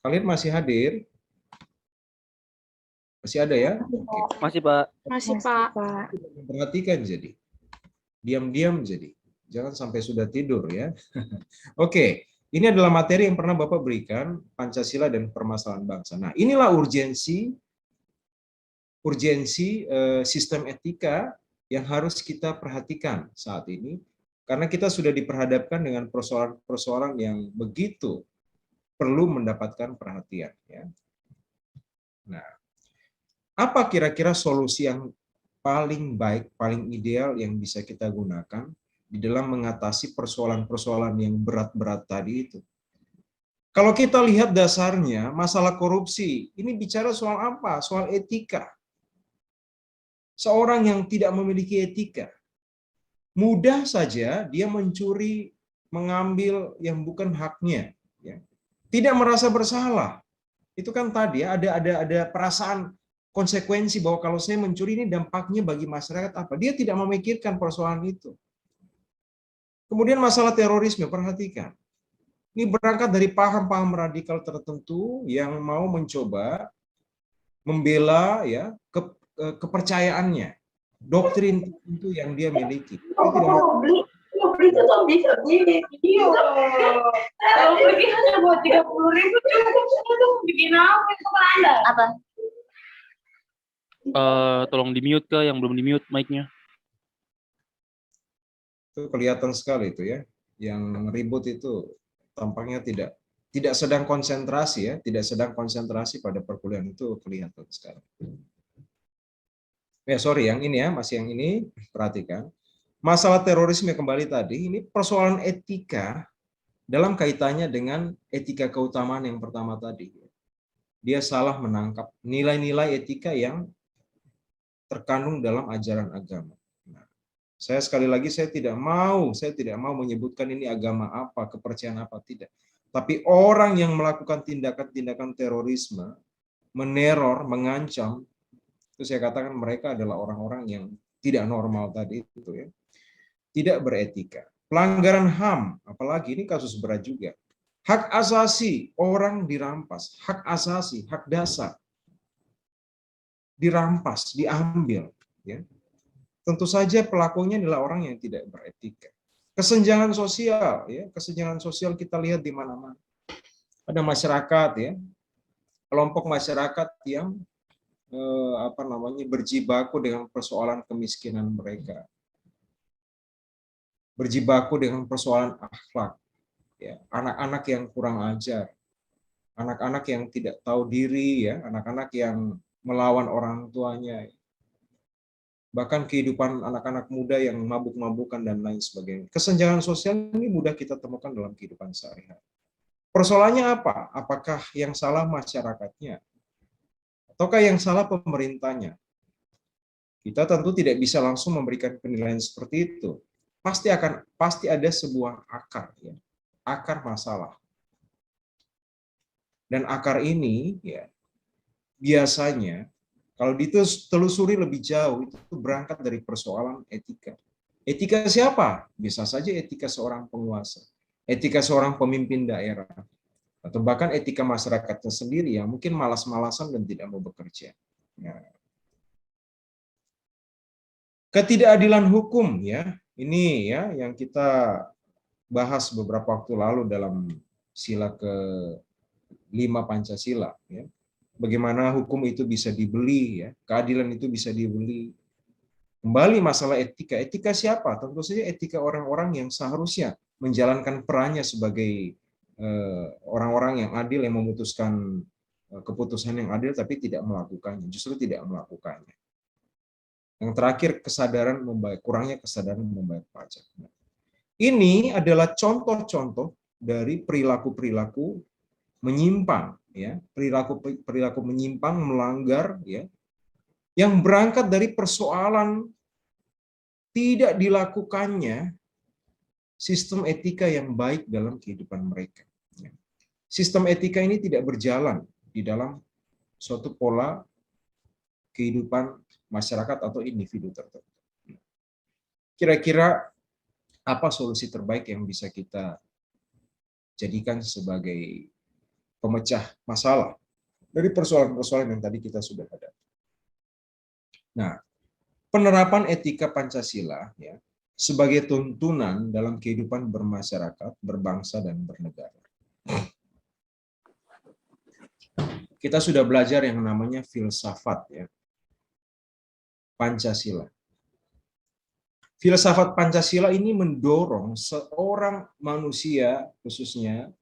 Kalian masih hadir? Masih ada ya? Oke. Masih, Pak. Masih, Pak. Perhatikan jadi. Diam-diam jadi. Jangan sampai sudah tidur ya. Oke, ini adalah materi yang pernah Bapak berikan, Pancasila dan permasalahan bangsa. Nah, inilah urgensi sistem etika yang harus kita perhatikan saat ini, karena kita sudah diperhadapkan dengan persoalan-persoalan yang begitu perlu mendapatkan perhatian. Ya. Nah, apa kira-kira solusi yang paling baik, paling ideal yang bisa kita gunakan di dalam mengatasi persoalan-persoalan yang berat-berat tadi itu? Kalau kita lihat dasarnya, masalah korupsi, ini bicara soal apa? Soal etika. Seorang yang tidak memiliki etika, mudah saja dia mencuri, mengambil yang bukan haknya, ya. Tidak merasa bersalah. Itu kan tadi ya, ada perasaan konsekuensi bahwa kalau saya mencuri ini dampaknya bagi masyarakat apa? Dia tidak memikirkan persoalan itu. Kemudian masalah terorisme, perhatikan. Ini berangkat dari paham-paham radikal tertentu yang mau mencoba membela ya kepercayaannya, doktrin itu yang dia miliki. Dia tidak mau Beli itu tuh bisa beli video. Kalau beli hanya buat 30.000 cukup, itu bikin apa itu Anda? Apa? Tolong di-mute ke yang belum di-mute mic-nya. itu kelihatan sekali itu ya. Yang ribut itu tampaknya tidak sedang konsentrasi ya, tidak sedang konsentrasi pada perkuliahan itu kelihatan sekali. Ya, sorry yang ini ya, masih yang ini perhatikan. Masalah terorisme kembali tadi, ini persoalan etika dalam kaitannya dengan etika keutamaan yang pertama tadi. Dia salah menangkap nilai-nilai etika yang terkandung dalam ajaran agama. Nah, saya sekali lagi saya tidak mau menyebutkan ini agama apa, kepercayaan apa, tidak. Tapi orang yang melakukan tindakan-tindakan terorisme, meneror, mengancam, itu saya katakan mereka adalah orang-orang yang tidak normal tadi itu ya. Tidak beretika. Pelanggaran HAM, apalagi ini kasus berat juga. Hak asasi orang dirampas, hak asasi, hak dasar dirampas, diambil. Ya. Tentu saja pelakunya adalah orang yang tidak beretika. Kesenjangan sosial, ya, kesenjangan sosial kita lihat di mana-mana. Ada masyarakat, ya, kelompok masyarakat yang berjibaku dengan persoalan kemiskinan mereka, berjibaku dengan persoalan akhlak, ya, anak-anak yang kurang ajar, anak-anak yang tidak tahu diri, ya, anak-anak yang melawan orang tuanya, bahkan kehidupan anak-anak muda yang mabuk-mabukan dan lain sebagainya. Kesenjangan sosial ini mudah kita temukan dalam kehidupan sehari-hari. Persoalannya apa? Apakah yang salah masyarakatnya? Ataukah yang salah pemerintahnya? Kita tentu tidak bisa langsung memberikan penilaian seperti itu. Pasti ada sebuah akar, ya, akar masalah. Dan akar ini, ya, biasanya kalau ditelusuri lebih jauh itu berangkat dari persoalan etika. Etika siapa? Bisa saja etika seorang penguasa, etika seorang pemimpin daerah, atau bahkan etika masyarakatnya sendiri yang mungkin malas-malasan dan tidak mau bekerja. Nah, ketidakadilan hukum, ya, ini ya yang kita bahas beberapa waktu lalu dalam sila ke-5 Pancasila, ya. Bagaimana hukum itu bisa dibeli, ya, keadilan itu bisa dibeli. Kembali masalah etika. Etika siapa? Tentu saja etika orang-orang yang seharusnya menjalankan perannya sebagai orang-orang yang adil, yang memutuskan keputusan yang adil, tapi tidak melakukannya, justru tidak melakukannya. Yang terakhir, kesadaran membayar, kurangnya kesadaran membayar pajak. Ini adalah contoh-contoh dari perilaku-perilaku menyimpang, ya, perilaku menyimpang, melanggar, ya, yang berangkat dari persoalan tidak dilakukannya sistem etika yang baik dalam kehidupan mereka. Sistem etika ini tidak berjalan di dalam suatu pola kehidupan masyarakat atau individu tertentu. Kira-kira apa solusi terbaik yang bisa kita jadikan sebagai pemecah masalah dari persoalan-persoalan yang tadi kita sudah hadapi? Nah, penerapan etika Pancasila, ya, sebagai tuntunan dalam kehidupan bermasyarakat, berbangsa, dan bernegara. Kita sudah belajar yang namanya filsafat, ya, Pancasila. Filsafat Pancasila ini mendorong seorang manusia, khususnya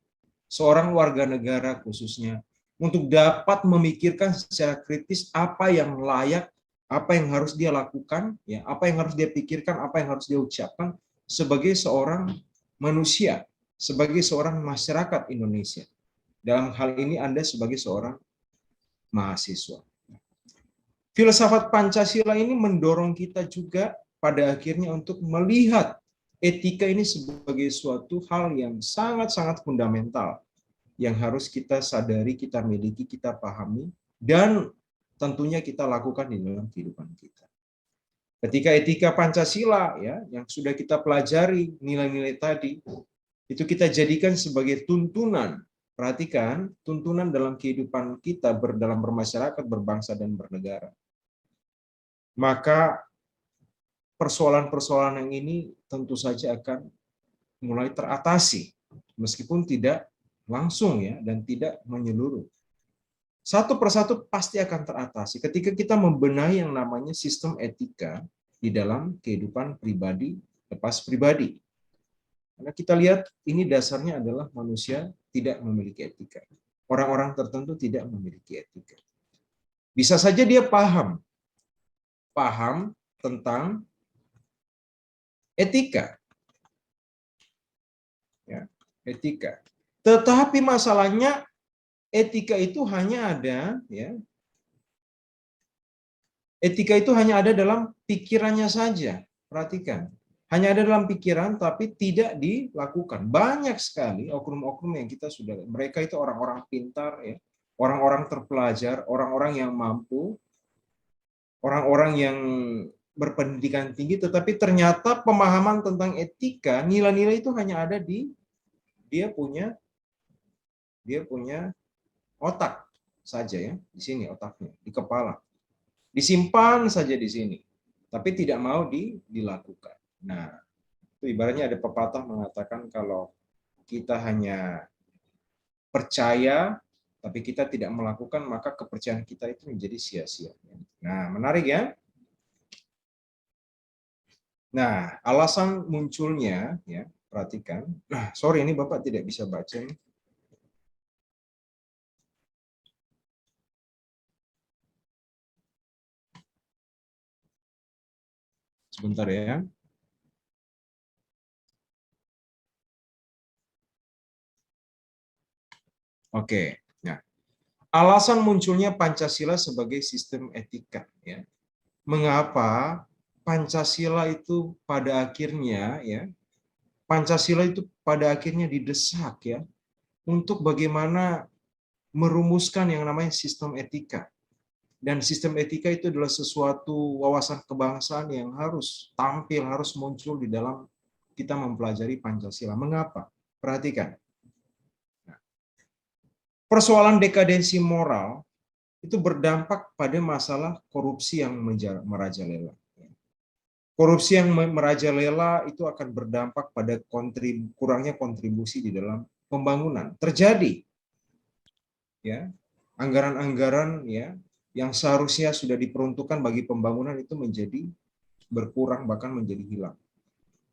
seorang warga negara, khususnya untuk dapat memikirkan secara kritis apa yang layak, apa yang harus dia lakukan, ya, apa yang harus dia pikirkan, apa yang harus dia ucapkan sebagai seorang manusia, sebagai seorang masyarakat Indonesia. Dalam hal ini Anda sebagai seorang mahasiswa. Filsafat Pancasila ini mendorong kita juga pada akhirnya untuk melihat etika ini sebagai suatu hal yang sangat-sangat fundamental yang harus kita sadari, kita miliki, kita pahami, dan tentunya kita lakukan di dalam kehidupan kita. Ketika etika Pancasila ya yang sudah kita pelajari nilai-nilai tadi, itu kita jadikan sebagai tuntunan. Perhatikan, tuntunan dalam kehidupan kita dalam bermasyarakat, berbangsa, dan bernegara. Maka persoalan-persoalan yang ini tentu saja akan mulai teratasi, meskipun tidak langsung ya dan tidak menyeluruh. Satu persatu pasti akan teratasi ketika kita membenahi yang namanya sistem etika di dalam kehidupan pribadi lepas pribadi. Karena kita lihat ini dasarnya adalah manusia tidak memiliki etika. Orang-orang tertentu tidak memiliki etika. Bisa saja dia paham tentang etika. Ya, etika. Tetapi masalahnya etika itu hanya ada ya. Etika itu hanya ada dalam pikirannya saja. Perhatikan. Hanya ada dalam pikiran tapi tidak dilakukan. Banyak sekali oknum-oknum yang kita sudah, mereka itu orang-orang pintar ya, orang-orang terpelajar, orang-orang yang mampu, orang-orang yang berpendidikan tinggi, tetapi ternyata pemahaman tentang etika, nilai-nilai itu hanya ada di dia punya otak saja ya, di sini otaknya, di kepala. Disimpan saja di sini, tapi tidak mau dilakukan. Nah, itu ibaratnya ada pepatah mengatakan kalau kita hanya percaya tapi kita tidak melakukan, maka kepercayaan kita itu menjadi sia-sia. Nah, menarik ya. Nah, alasan munculnya, ya perhatikan. Nah, sorry ini Bapak tidak bisa baca. Sebentar ya. Oke. Nah, alasan munculnya Pancasila sebagai sistem etika. Ya. Mengapa Pancasila itu pada akhirnya ya Pancasila itu pada akhirnya didesak ya untuk bagaimana merumuskan yang namanya sistem etika. Dan sistem etika itu adalah sesuatu wawasan kebangsaan yang harus tampil, harus muncul di dalam kita mempelajari Pancasila. Mengapa? Perhatikan. Persoalan dekadensi moral itu berdampak pada masalah korupsi yang merajalela. Korupsi yang merajalela itu akan berdampak pada kurangnya kontribusi di dalam pembangunan. Terjadi ya, anggaran-anggaran ya yang seharusnya sudah diperuntukkan bagi pembangunan itu menjadi berkurang bahkan menjadi hilang.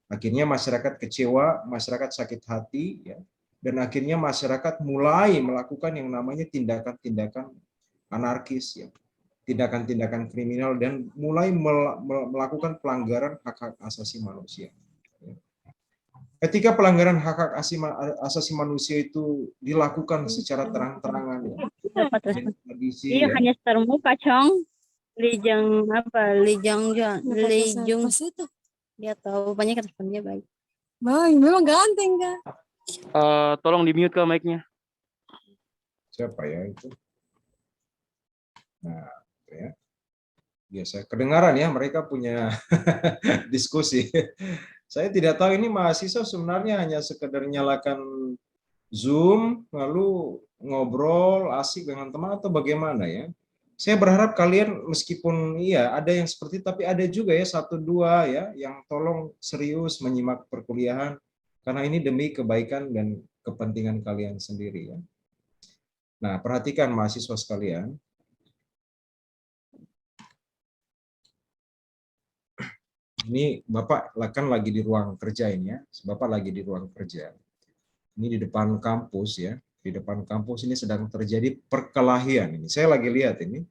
Akhirnya masyarakat kecewa, masyarakat sakit hati ya, dan akhirnya masyarakat mulai melakukan yang namanya tindakan-tindakan anarkis ya. Tindakan-tindakan kriminal dan mulai melakukan pelanggaran hak-hak asasi manusia. Ketika pelanggaran hak-hak asasi manusia itu dilakukan secara terang-terangan, Iya, hanya termuka, Cong. Lijang apa? Lijang itu. Dia tahu banyak respon dia baik. Baik, memang ganteng kan? Tolong di mute ke mic-nya. Siapa ya itu? Nah, ya. Biasa kedengaran ya mereka punya diskusi. Saya tidak tahu ini mahasiswa sebenarnya hanya sekedar nyalakan Zoom lalu ngobrol asik dengan teman atau bagaimana ya. Saya berharap kalian meskipun iya ada yang seperti tapi ada juga ya 1-2 ya yang tolong serius menyimak perkuliahan karena ini demi kebaikan dan kepentingan kalian sendiri ya. Nah, perhatikan mahasiswa sekalian. Ini Bapak kan lagi di ruang kerja ini ya. Bapak lagi di ruang kerja. Ini di depan kampus ya. Di depan kampus ini sedang terjadi perkelahian ini. Saya lagi lihat ini.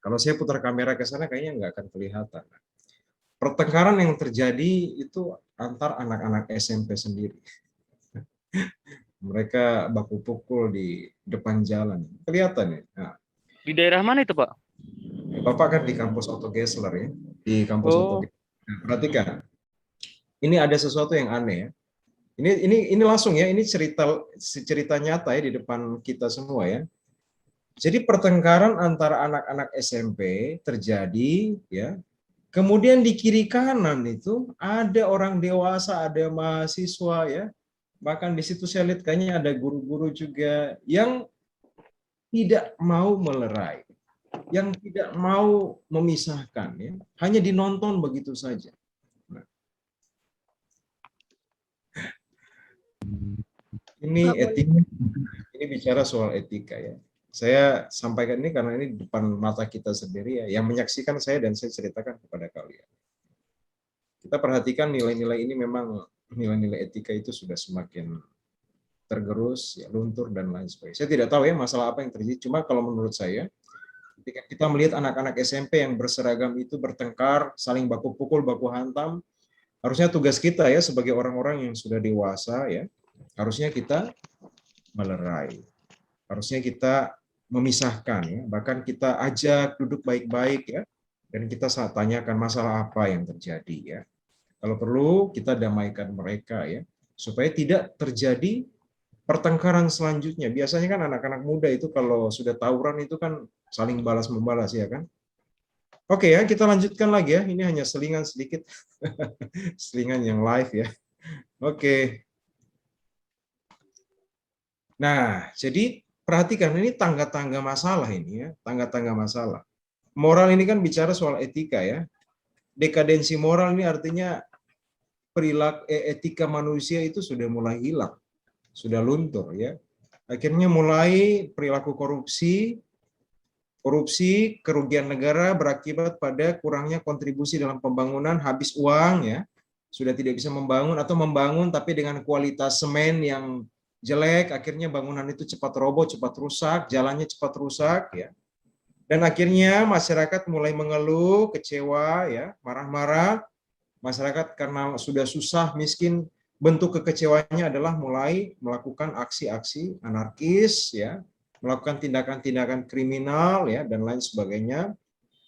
Kalau saya putar kamera ke sana kayaknya nggak akan kelihatan. Pertengkaran yang terjadi itu antar anak-anak SMP sendiri. Mereka baku pukul di depan jalan. Kelihatan ya. Nah, Di daerah mana itu, Pak? Bapak kan di kampus Otto Gessler ya. Di kampus Otto Gessler. Nah, perhatikan. Ini ada sesuatu yang aneh ya. Ini langsung ya, ini cerita nyata ya di depan kita semua ya. Jadi pertengkaran antara anak-anak SMP terjadi ya. Kemudian di kiri kanan itu ada orang dewasa, ada mahasiswa ya. Bahkan di situ saya lihat kayaknya ada guru-guru juga yang tidak mau melerai, yang tidak mau memisahkan ya. Hanya dinonton begitu saja. Ini etika, ini bicara soal etika ya. Saya sampaikan ini karena ini depan mata kita sendiri ya, yang menyaksikan saya dan saya ceritakan kepada kalian. Kita perhatikan nilai-nilai ini memang nilai-nilai etika itu sudah semakin tergerus, ya, luntur dan lain sebagainya. Saya tidak tahu ya masalah apa yang terjadi, cuma kalau menurut saya, ketika kita melihat anak-anak SMP yang berseragam itu bertengkar, saling baku pukul, baku hantam, harusnya tugas kita ya sebagai orang-orang yang sudah dewasa ya, harusnya kita melerai, harusnya kita memisahkan ya, bahkan kita ajak duduk baik-baik ya, dan kita saat tanyakan masalah apa yang terjadi ya. Kalau perlu kita damaikan mereka ya, supaya tidak terjadi pertengkaran selanjutnya. Biasanya kan anak-anak muda itu kalau sudah tawuran itu kan saling balas-membalas ya kan. Oke ya, kita lanjutkan lagi ya. Ini hanya selingan sedikit, selingan yang live ya. Oke. Nah, jadi perhatikan ini tangga-tangga masalah ini ya, tangga-tangga masalah. Moral ini kan bicara soal etika ya. Dekadensi moral ini artinya perilaku etika manusia itu sudah mulai hilang, sudah luntur ya. Akhirnya mulai perilaku korupsi, kerugian negara berakibat pada kurangnya kontribusi dalam pembangunan, habis uang ya, sudah tidak bisa membangun atau membangun tapi dengan kualitas semen yang jelek, akhirnya bangunan itu cepat roboh, cepat rusak, jalannya cepat rusak ya. Dan akhirnya masyarakat mulai mengeluh, kecewa ya, marah-marah. Masyarakat karena sudah susah, miskin, bentuk kekecewaannya adalah mulai melakukan aksi-aksi anarkis ya, melakukan tindakan-tindakan kriminal ya dan lain sebagainya.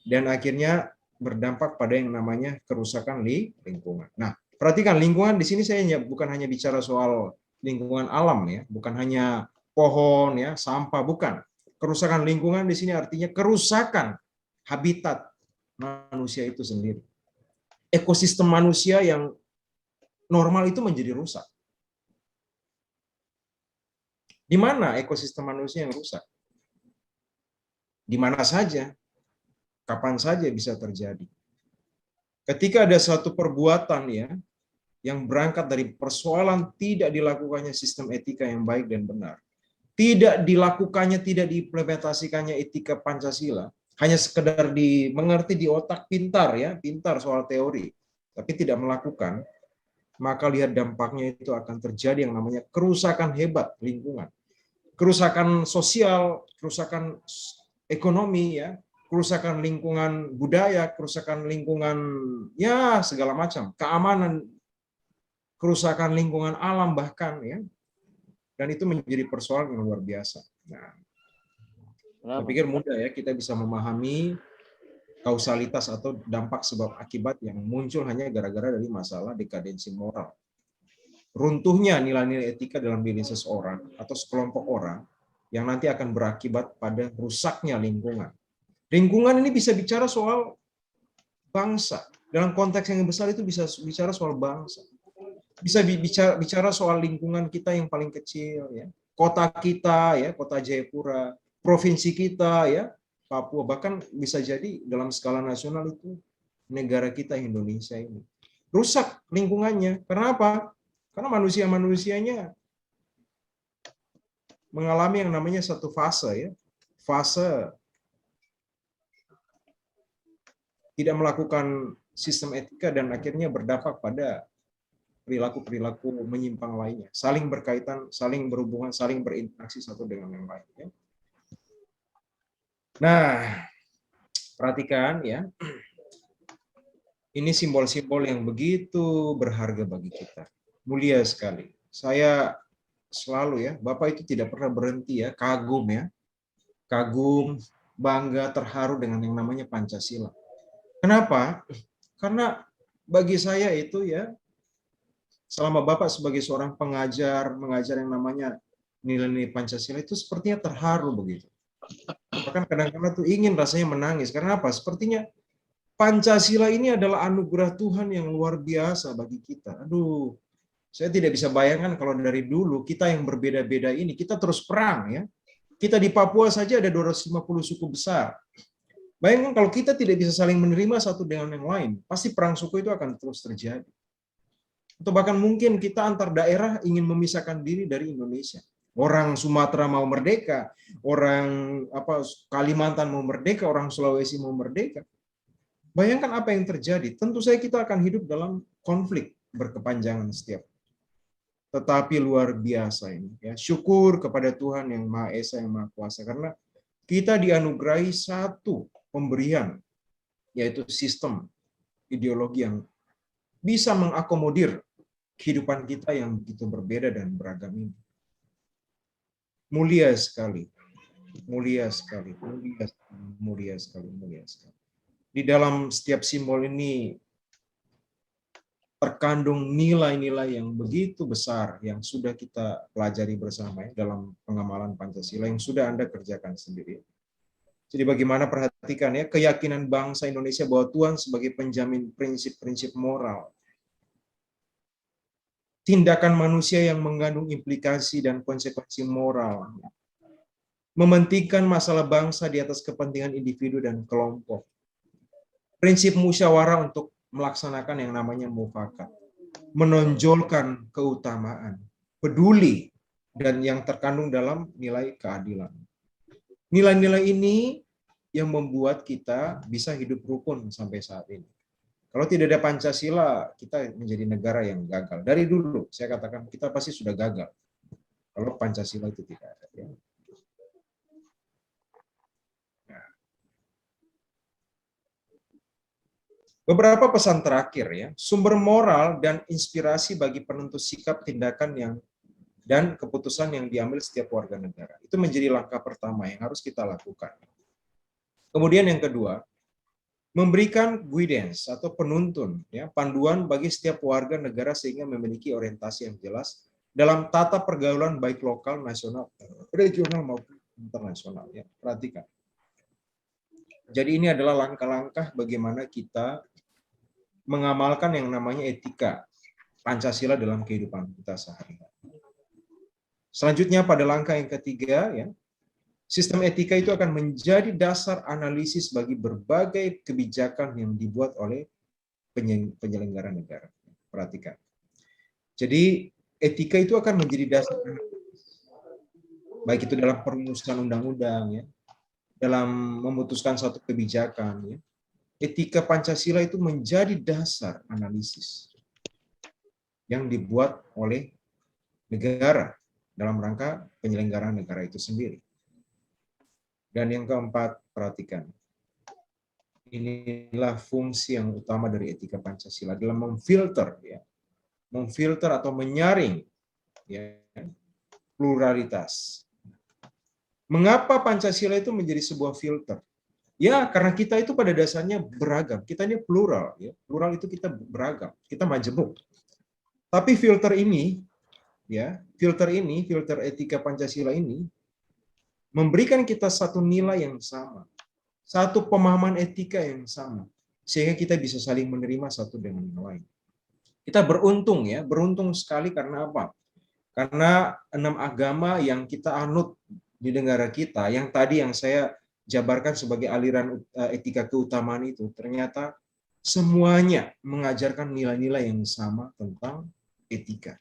Dan akhirnya berdampak pada yang namanya kerusakan lingkungan. Nah, perhatikan lingkungan di sini saya bukan hanya bicara soal lingkungan alam ya, bukan hanya pohon ya, sampah, bukan. Kerusakan lingkungan di sini artinya kerusakan habitat manusia itu sendiri. Ekosistem manusia yang normal itu menjadi rusak. Di mana ekosistem manusia yang rusak? Di mana saja, kapan saja bisa terjadi. Ketika ada satu perbuatan ya, yang berangkat dari persoalan tidak dilakukannya sistem etika yang baik dan benar, tidak dilakukannya, tidak diimplementasikannya etika Pancasila, hanya sekedar dimengerti di otak pintar ya, pintar soal teori, tapi tidak melakukan, maka lihat dampaknya itu akan terjadi yang namanya kerusakan hebat lingkungan, kerusakan sosial, kerusakan ekonomi ya, kerusakan lingkungan budaya, kerusakan lingkungan ya segala macam, keamanan, kerusakan lingkungan alam bahkan ya, dan itu menjadi persoalan yang luar biasa. Nah, saya pikir mudah ya kita bisa memahami kausalitas atau dampak sebab akibat yang muncul hanya gara-gara dari masalah dekadensi moral. Runtuhnya nilai-nilai etika dalam diri seseorang atau sekelompok orang yang nanti akan berakibat pada rusaknya lingkungan. Lingkungan ini bisa bicara soal bangsa. Dalam konteks yang besar itu bisa bicara soal bangsa. Bisa bicara soal lingkungan kita yang paling kecil ya, kota kita ya, kota Jayapura, provinsi kita ya, Papua, bahkan bisa jadi dalam skala nasional itu negara kita Indonesia ini rusak lingkungannya. Kenapa? Karena manusia-manusianya mengalami yang namanya satu fase ya, fase tidak melakukan sistem etika dan akhirnya berdampak pada perilaku-perilaku menyimpang lainnya, saling berkaitan, saling berhubungan, saling berinteraksi satu dengan yang lain. Ya. Nah, perhatikan ya, ini simbol-simbol yang begitu berharga bagi kita, mulia sekali. Saya selalu ya, Bapak itu tidak pernah berhenti ya, kagum, bangga, terharu dengan yang namanya Pancasila. Kenapa? Karena bagi saya itu ya, selama Bapak sebagai seorang pengajar, mengajar yang namanya nilai-nilai Pancasila itu sepertinya terharu begitu. Bahkan kadang-kadang tuh ingin rasanya menangis. Karena apa? Sepertinya Pancasila ini adalah anugerah Tuhan yang luar biasa bagi kita. Aduh, saya tidak bisa bayangkan kalau dari dulu kita yang berbeda-beda ini, kita terus perang ya. Kita di Papua saja ada 250 suku besar. Bayangkan kalau kita tidak bisa saling menerima satu dengan yang lain, pasti perang suku itu akan terus terjadi. Atau bahkan mungkin kita antar daerah ingin memisahkan diri dari Indonesia. Orang Sumatera mau merdeka, orang Kalimantan mau merdeka, orang Sulawesi mau merdeka. Bayangkan apa yang terjadi. Tentu saja kita akan hidup dalam konflik berkepanjangan setiap. Tetapi luar biasa ini. Ya. Syukur kepada Tuhan yang Maha Esa, yang Maha Kuasa. Karena kita dianugerahi satu pemberian, yaitu sistem ideologi yang bisa mengakomodir kehidupan kita yang begitu berbeda dan beragam ini. Mulia sekali, mulia sekali, mulia sekali, mulia sekali, mulia sekali. Di dalam setiap simbol ini terkandung nilai-nilai yang begitu besar yang sudah kita pelajari bersama ya, dalam pengamalan Pancasila yang sudah Anda kerjakan sendiri. Jadi bagaimana perhatikan ya keyakinan bangsa Indonesia bahwa Tuhan sebagai penjamin prinsip-prinsip moral. Tindakan manusia yang mengandung implikasi dan konsekuensi moral. Mementingkan masalah bangsa di atas kepentingan individu dan kelompok. Prinsip musyawarah untuk melaksanakan yang namanya mufakat. Menonjolkan keutamaan. Peduli dan yang terkandung dalam nilai keadilan. Nilai-nilai ini yang membuat kita bisa hidup rukun sampai saat ini. Kalau tidak ada Pancasila, kita menjadi negara yang gagal. Dari dulu, saya katakan kita pasti sudah gagal. Kalau Pancasila itu tidak ada. Ya. Nah. Beberapa pesan terakhir ya, sumber moral dan inspirasi bagi penentu sikap tindakan yang dan keputusan yang diambil setiap warga negara. Itu menjadi langkah pertama yang harus kita lakukan. Kemudian yang kedua, memberikan guidance atau penuntun, ya, panduan bagi setiap warga negara sehingga memiliki orientasi yang jelas dalam tata pergaulan baik lokal, nasional, regional maupun internasional. Ya. Perhatikan. Jadi ini adalah langkah-langkah bagaimana kita mengamalkan yang namanya etika Pancasila dalam kehidupan kita sehari-hari. Selanjutnya pada langkah yang ketiga, ya, sistem etika itu akan menjadi dasar analisis bagi berbagai kebijakan yang dibuat oleh penyelenggara negara. Perhatikan. Jadi etika itu akan menjadi dasar analisis. Baik itu dalam perumusan undang-undang, ya, dalam memutuskan satu kebijakan. Ya. Etika Pancasila itu menjadi dasar analisis yang dibuat oleh negara dalam rangka penyelenggaraan negara itu sendiri. Dan yang keempat, perhatikan. Inilah fungsi yang utama dari etika Pancasila dalam memfilter, ya, memfilter atau menyaring, ya, pluralitas. Mengapa Pancasila itu menjadi sebuah filter? Ya, karena kita itu pada dasarnya beragam. Kita ini plural, ya. Plural itu kita beragam, kita majemuk. Tapi filter ini, ya, filter etika Pancasila ini memberikan kita satu nilai yang sama, satu pemahaman etika yang sama, sehingga kita bisa saling menerima satu dengan yang lain. Kita beruntung, ya, beruntung sekali karena apa? Karena 6 agama yang kita anut di negara kita, yang tadi yang saya jabarkan sebagai aliran etika keutamaan itu, ternyata semuanya mengajarkan nilai-nilai yang sama tentang etika.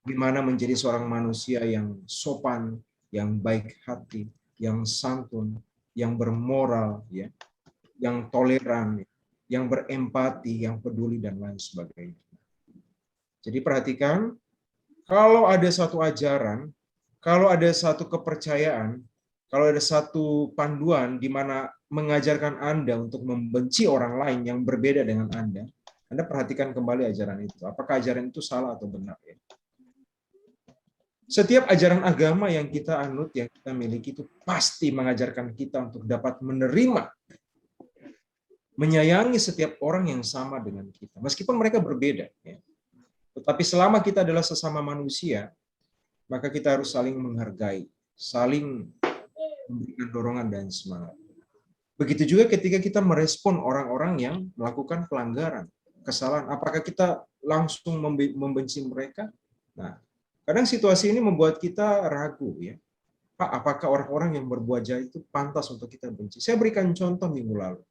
Gimana menjadi seorang manusia yang sopan, yang baik hati, yang santun, yang bermoral, ya, yang toleran, yang berempati, yang peduli, dan lain sebagainya. Jadi perhatikan, kalau ada satu ajaran, kalau ada satu kepercayaan, kalau ada satu panduan di mana mengajarkan Anda untuk membenci orang lain yang berbeda dengan Anda perhatikan kembali ajaran itu. Apakah ajaran itu salah atau benar? Ya? Setiap ajaran agama yang kita anut, yang kita miliki itu pasti mengajarkan kita untuk dapat menerima, menyayangi setiap orang yang sama dengan kita, meskipun mereka berbeda. Ya. Tetapi selama kita adalah sesama manusia, maka kita harus saling menghargai, saling memberikan dorongan dan semangat. Begitu juga ketika kita merespon orang-orang yang melakukan pelanggaran, kesalahan. Apakah kita langsung membenci mereka? Nah, kadang situasi ini membuat kita ragu, ya. Pak, apakah orang-orang yang berbuat jahat itu pantas untuk kita benci? Saya berikan contoh minggu lalu.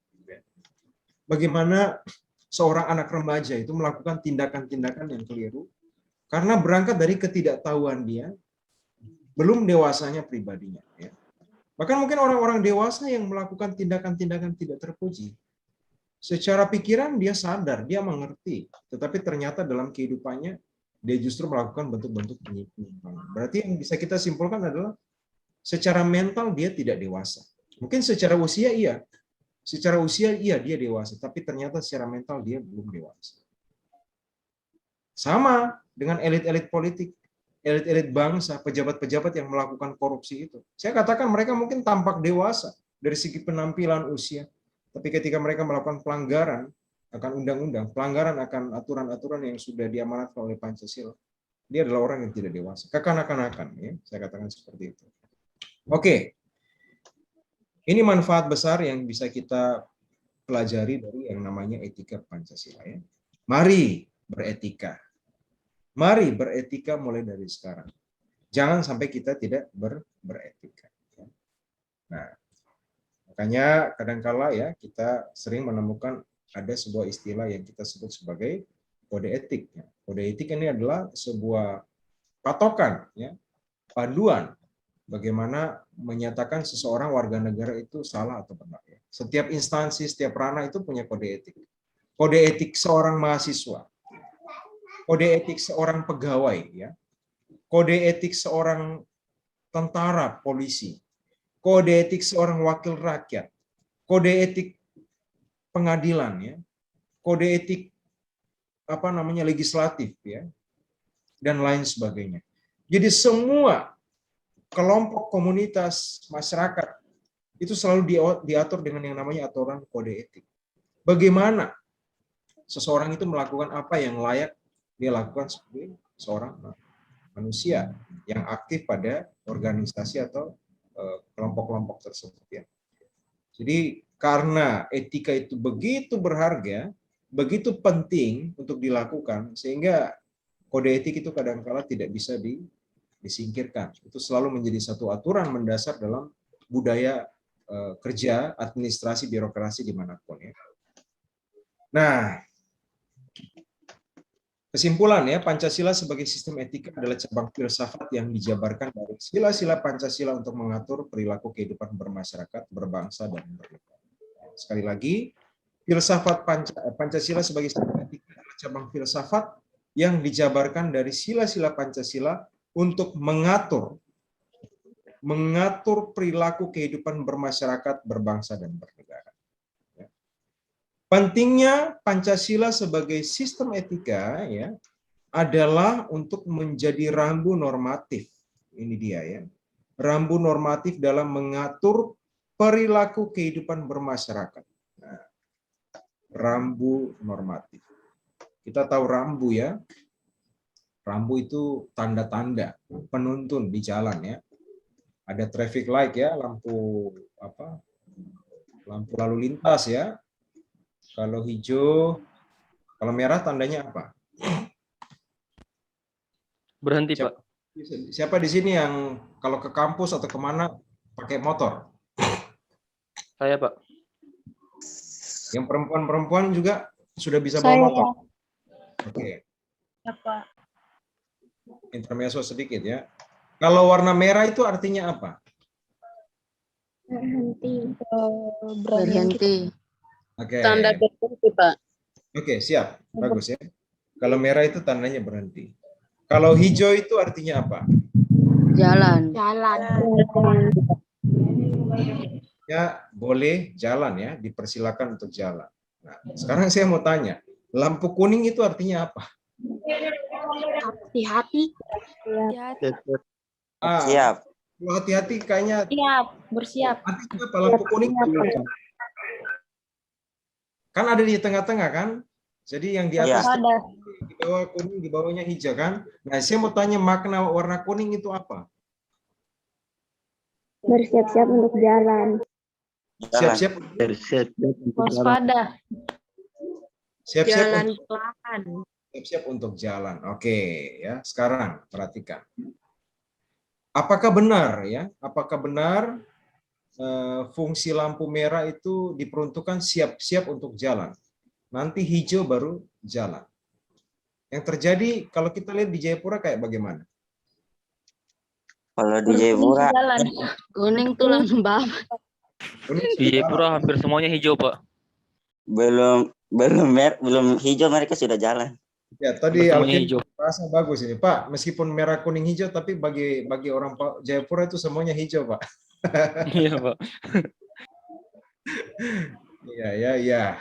Bagaimana seorang anak remaja itu melakukan tindakan-tindakan yang keliru karena berangkat dari ketidaktahuan dia, belum dewasanya pribadinya. Ya. Bahkan mungkin orang-orang dewasa yang melakukan tindakan-tindakan tidak terpuji. Secara pikiran dia sadar, dia mengerti, tetapi ternyata dalam kehidupannya dia justru melakukan bentuk-bentuk penyimpangan. Berarti yang bisa kita simpulkan adalah secara mental dia tidak dewasa. Mungkin secara usia iya. Secara usia iya dia dewasa, tapi ternyata secara mental dia belum dewasa. Sama dengan elit-elit politik, elit-elit bangsa, pejabat-pejabat yang melakukan korupsi itu. Saya katakan mereka mungkin tampak dewasa dari segi penampilan usia, tapi ketika mereka melakukan pelanggaran akan undang-undang, pelanggaran akan aturan-aturan yang sudah diamanatkan oleh Pancasila, dia adalah orang yang tidak dewasa, kekanak-kanakan, ya, saya katakan seperti itu. Oke, ini manfaat besar yang bisa kita pelajari dari yang namanya etika Pancasila. Ya. Mari beretika. Mari beretika mulai dari sekarang. Jangan sampai kita tidak beretika. Nah, makanya kadangkala ya kita sering menemukan ada sebuah istilah yang kita sebut sebagai kode etik. Kode etik ini adalah sebuah patokan, ya, panduan bagaimana menyatakan seseorang warga negara itu salah atau benar. Ya. Setiap instansi, setiap ranah itu punya kode etik. Kode etik seorang mahasiswa, kode etik seorang pegawai, ya, kode etik seorang tentara, polisi, kode etik seorang wakil rakyat, kode etik pengadilan, ya, kode etik legislatif, ya, dan lain sebagainya. Jadi semua kelompok komunitas masyarakat itu selalu diatur dengan yang namanya aturan kode etik. Bagaimana seseorang itu melakukan apa yang layak dia lakukan sebagai seorang manusia yang aktif pada organisasi atau kelompok-kelompok tersebut. Ya. Jadi karena etika itu begitu berharga, begitu penting untuk dilakukan, sehingga kode etik itu kadang-kala tidak bisa disingkirkan. Itu selalu menjadi satu aturan mendasar dalam budaya kerja, administrasi, birokrasi dimanapun. Ya. Nah, kesimpulan ya, Pancasila sebagai sistem etika adalah cabang filsafat yang dijabarkan dari sila-sila Pancasila untuk mengatur perilaku kehidupan bermasyarakat, berbangsa, dan bernegara. Sekali lagi, filsafat Pancasila sebagai sistem etika adalah cabang filsafat yang dijabarkan dari sila-sila Pancasila untuk mengatur perilaku kehidupan bermasyarakat, berbangsa, dan bernegara. Pentingnya Pancasila sebagai sistem etika ya adalah untuk menjadi rambu normatif. Ini dia ya. Rambu normatif dalam mengatur perilaku kehidupan bermasyarakat. Nah, rambu normatif. Kita tahu rambu ya. Rambu itu tanda-tanda penuntun di jalan ya. Ada traffic light ya, lampu lalu lintas ya. Kalau hijau, kalau merah tandanya apa? Berhenti, Pak. Siapa di sini yang kalau ke kampus atau kemana pakai motor? Saya, Pak. Yang perempuan-perempuan juga sudah bisa bawa motor? Oke. Ya, Pak. Intermezzo sedikit ya. Kalau warna merah itu artinya apa? Berhenti. Berhenti. Oke. Tanda berhenti, Pak. Oke, siap. Bagus ya. Kalau merah itu tandanya berhenti. Kalau hijau itu artinya apa? Jalan. Ya, boleh jalan ya, dipersilakan untuk jalan. Nah, sekarang saya mau tanya, lampu kuning itu artinya apa? Hati-hati. Siap. Kalau hati-hati kayaknya Siap. Bersiap. artinya apa? Lampu kuning kan ada di tengah-tengah kan? Jadi yang di atas Waspada. di bawah kuning, di bawahnya hijau kan? Nah, saya mau tanya makna warna kuning itu apa? Bersiap-siap untuk jalan. Siap-siap, Waspada. siap-siap Jalan untuk, pelan. siap-siap untuk jalan. Oke, ya. Sekarang perhatikan. Apakah benar ya? Apakah benar fungsi lampu merah itu diperuntukkan siap-siap untuk jalan? Nanti hijau baru jalan. Yang terjadi kalau kita lihat di Jayapura kayak bagaimana? Kalau di Jayapura Jalan. Kuning tuh lembab. Di Jayapura hampir semuanya hijau, Pak. belum hijau mereka sudah jalan. Ya, tadi Semuanya Alvin hijau. bahasa bagus ini, Pak. Meskipun merah, kuning, hijau, tapi bagi orang Jayapura itu semuanya hijau, Pak. Iya, Pak. Iya.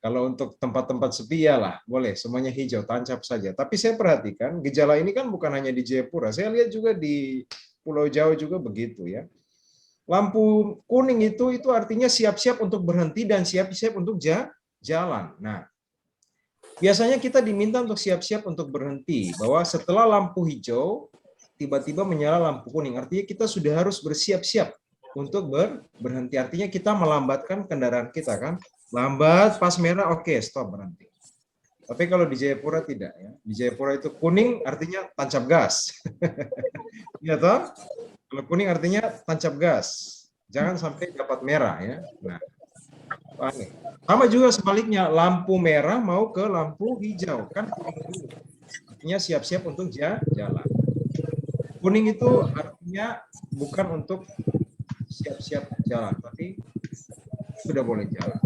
Kalau untuk tempat-tempat sepi ya lah, boleh semuanya hijau, tancap saja. Tapi saya perhatikan gejala ini kan bukan hanya di Jayapura. Saya lihat juga di Pulau Jawa juga begitu ya. Lampu kuning itu artinya siap-siap untuk berhenti dan siap-siap untuk jalan. Nah, biasanya kita diminta untuk siap-siap untuk berhenti. Bahwa setelah lampu hijau, tiba-tiba menyala lampu kuning. Artinya kita sudah harus bersiap-siap untuk berhenti. Artinya kita melambatkan kendaraan kita kan. Lambat, pas merah, oke, stop, berhenti. Tapi kalau di Jayapura tidak ya. Di Jayapura itu kuning artinya tancap gas. Iya toh? Kalau kuning artinya tancap gas. Jangan sampai dapat merah ya. Nah, sama juga sebaliknya, lampu merah mau ke lampu hijau kan, artinya siap-siap untuk jalan. Kuning itu artinya bukan untuk siap-siap jalan, tapi sudah boleh jalan.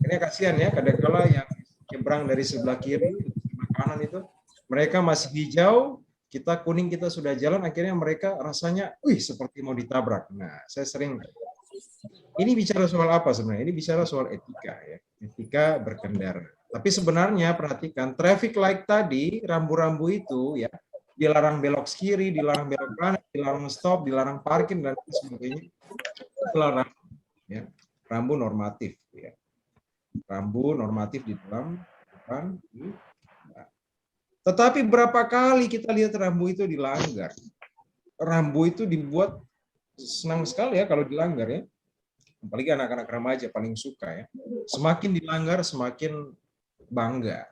Ini kasihan ya, kadang-kala yang nyebrang dari sebelah kiri, sebelah kanan itu, mereka masih hijau, kita kuning, kita sudah jalan, akhirnya mereka rasanya, seperti mau ditabrak. Nah, saya sering, ini bicara soal apa sebenarnya? Ini bicara soal etika ya, etika berkendara. Tapi sebenarnya perhatikan, traffic light tadi, rambu-rambu itu ya, dilarang belok kiri, dilarang belok kanan, dilarang stop, dilarang parkir dan sebagainya. Dilarang ya, rambu normatif ya. Rambu normatif di dalam depan. Tetapi berapa kali kita lihat rambu itu dilanggar? Rambu itu dibuat senang sekali ya kalau dilanggar ya. Apalagi anak-anak remaja paling suka ya. Semakin dilanggar semakin bangga,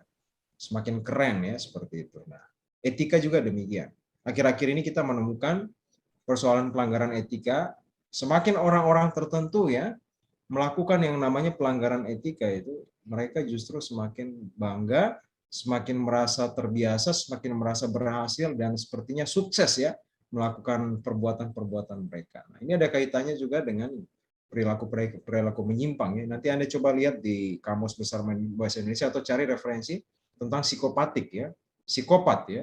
semakin keren ya seperti itu. Nah, etika juga demikian. Akhir-akhir ini kita menemukan persoalan pelanggaran etika, semakin orang-orang tertentu ya melakukan yang namanya pelanggaran etika itu, mereka justru semakin bangga, semakin merasa terbiasa, semakin merasa berhasil, dan sepertinya sukses ya melakukan perbuatan-perbuatan mereka. Nah, ini ada kaitannya juga dengan perilaku menyimpang ya. Nanti Anda coba lihat di Kamus Besar Bahasa Indonesia atau cari referensi tentang psikopatik ya. Psikopat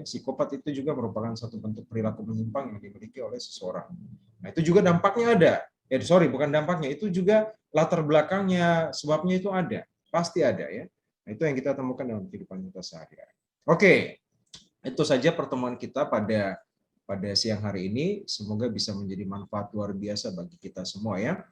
itu juga merupakan satu bentuk perilaku menyimpang yang dimiliki oleh seseorang. Nah, itu juga dampaknya ada. Bukan dampaknya, itu juga latar belakangnya, sebabnya itu ada, pasti ada ya. Nah, itu yang kita temukan dalam kehidupan kita sehari-hari. Oke, itu saja pertemuan kita pada siang hari ini. Semoga bisa menjadi manfaat luar biasa bagi kita semua ya.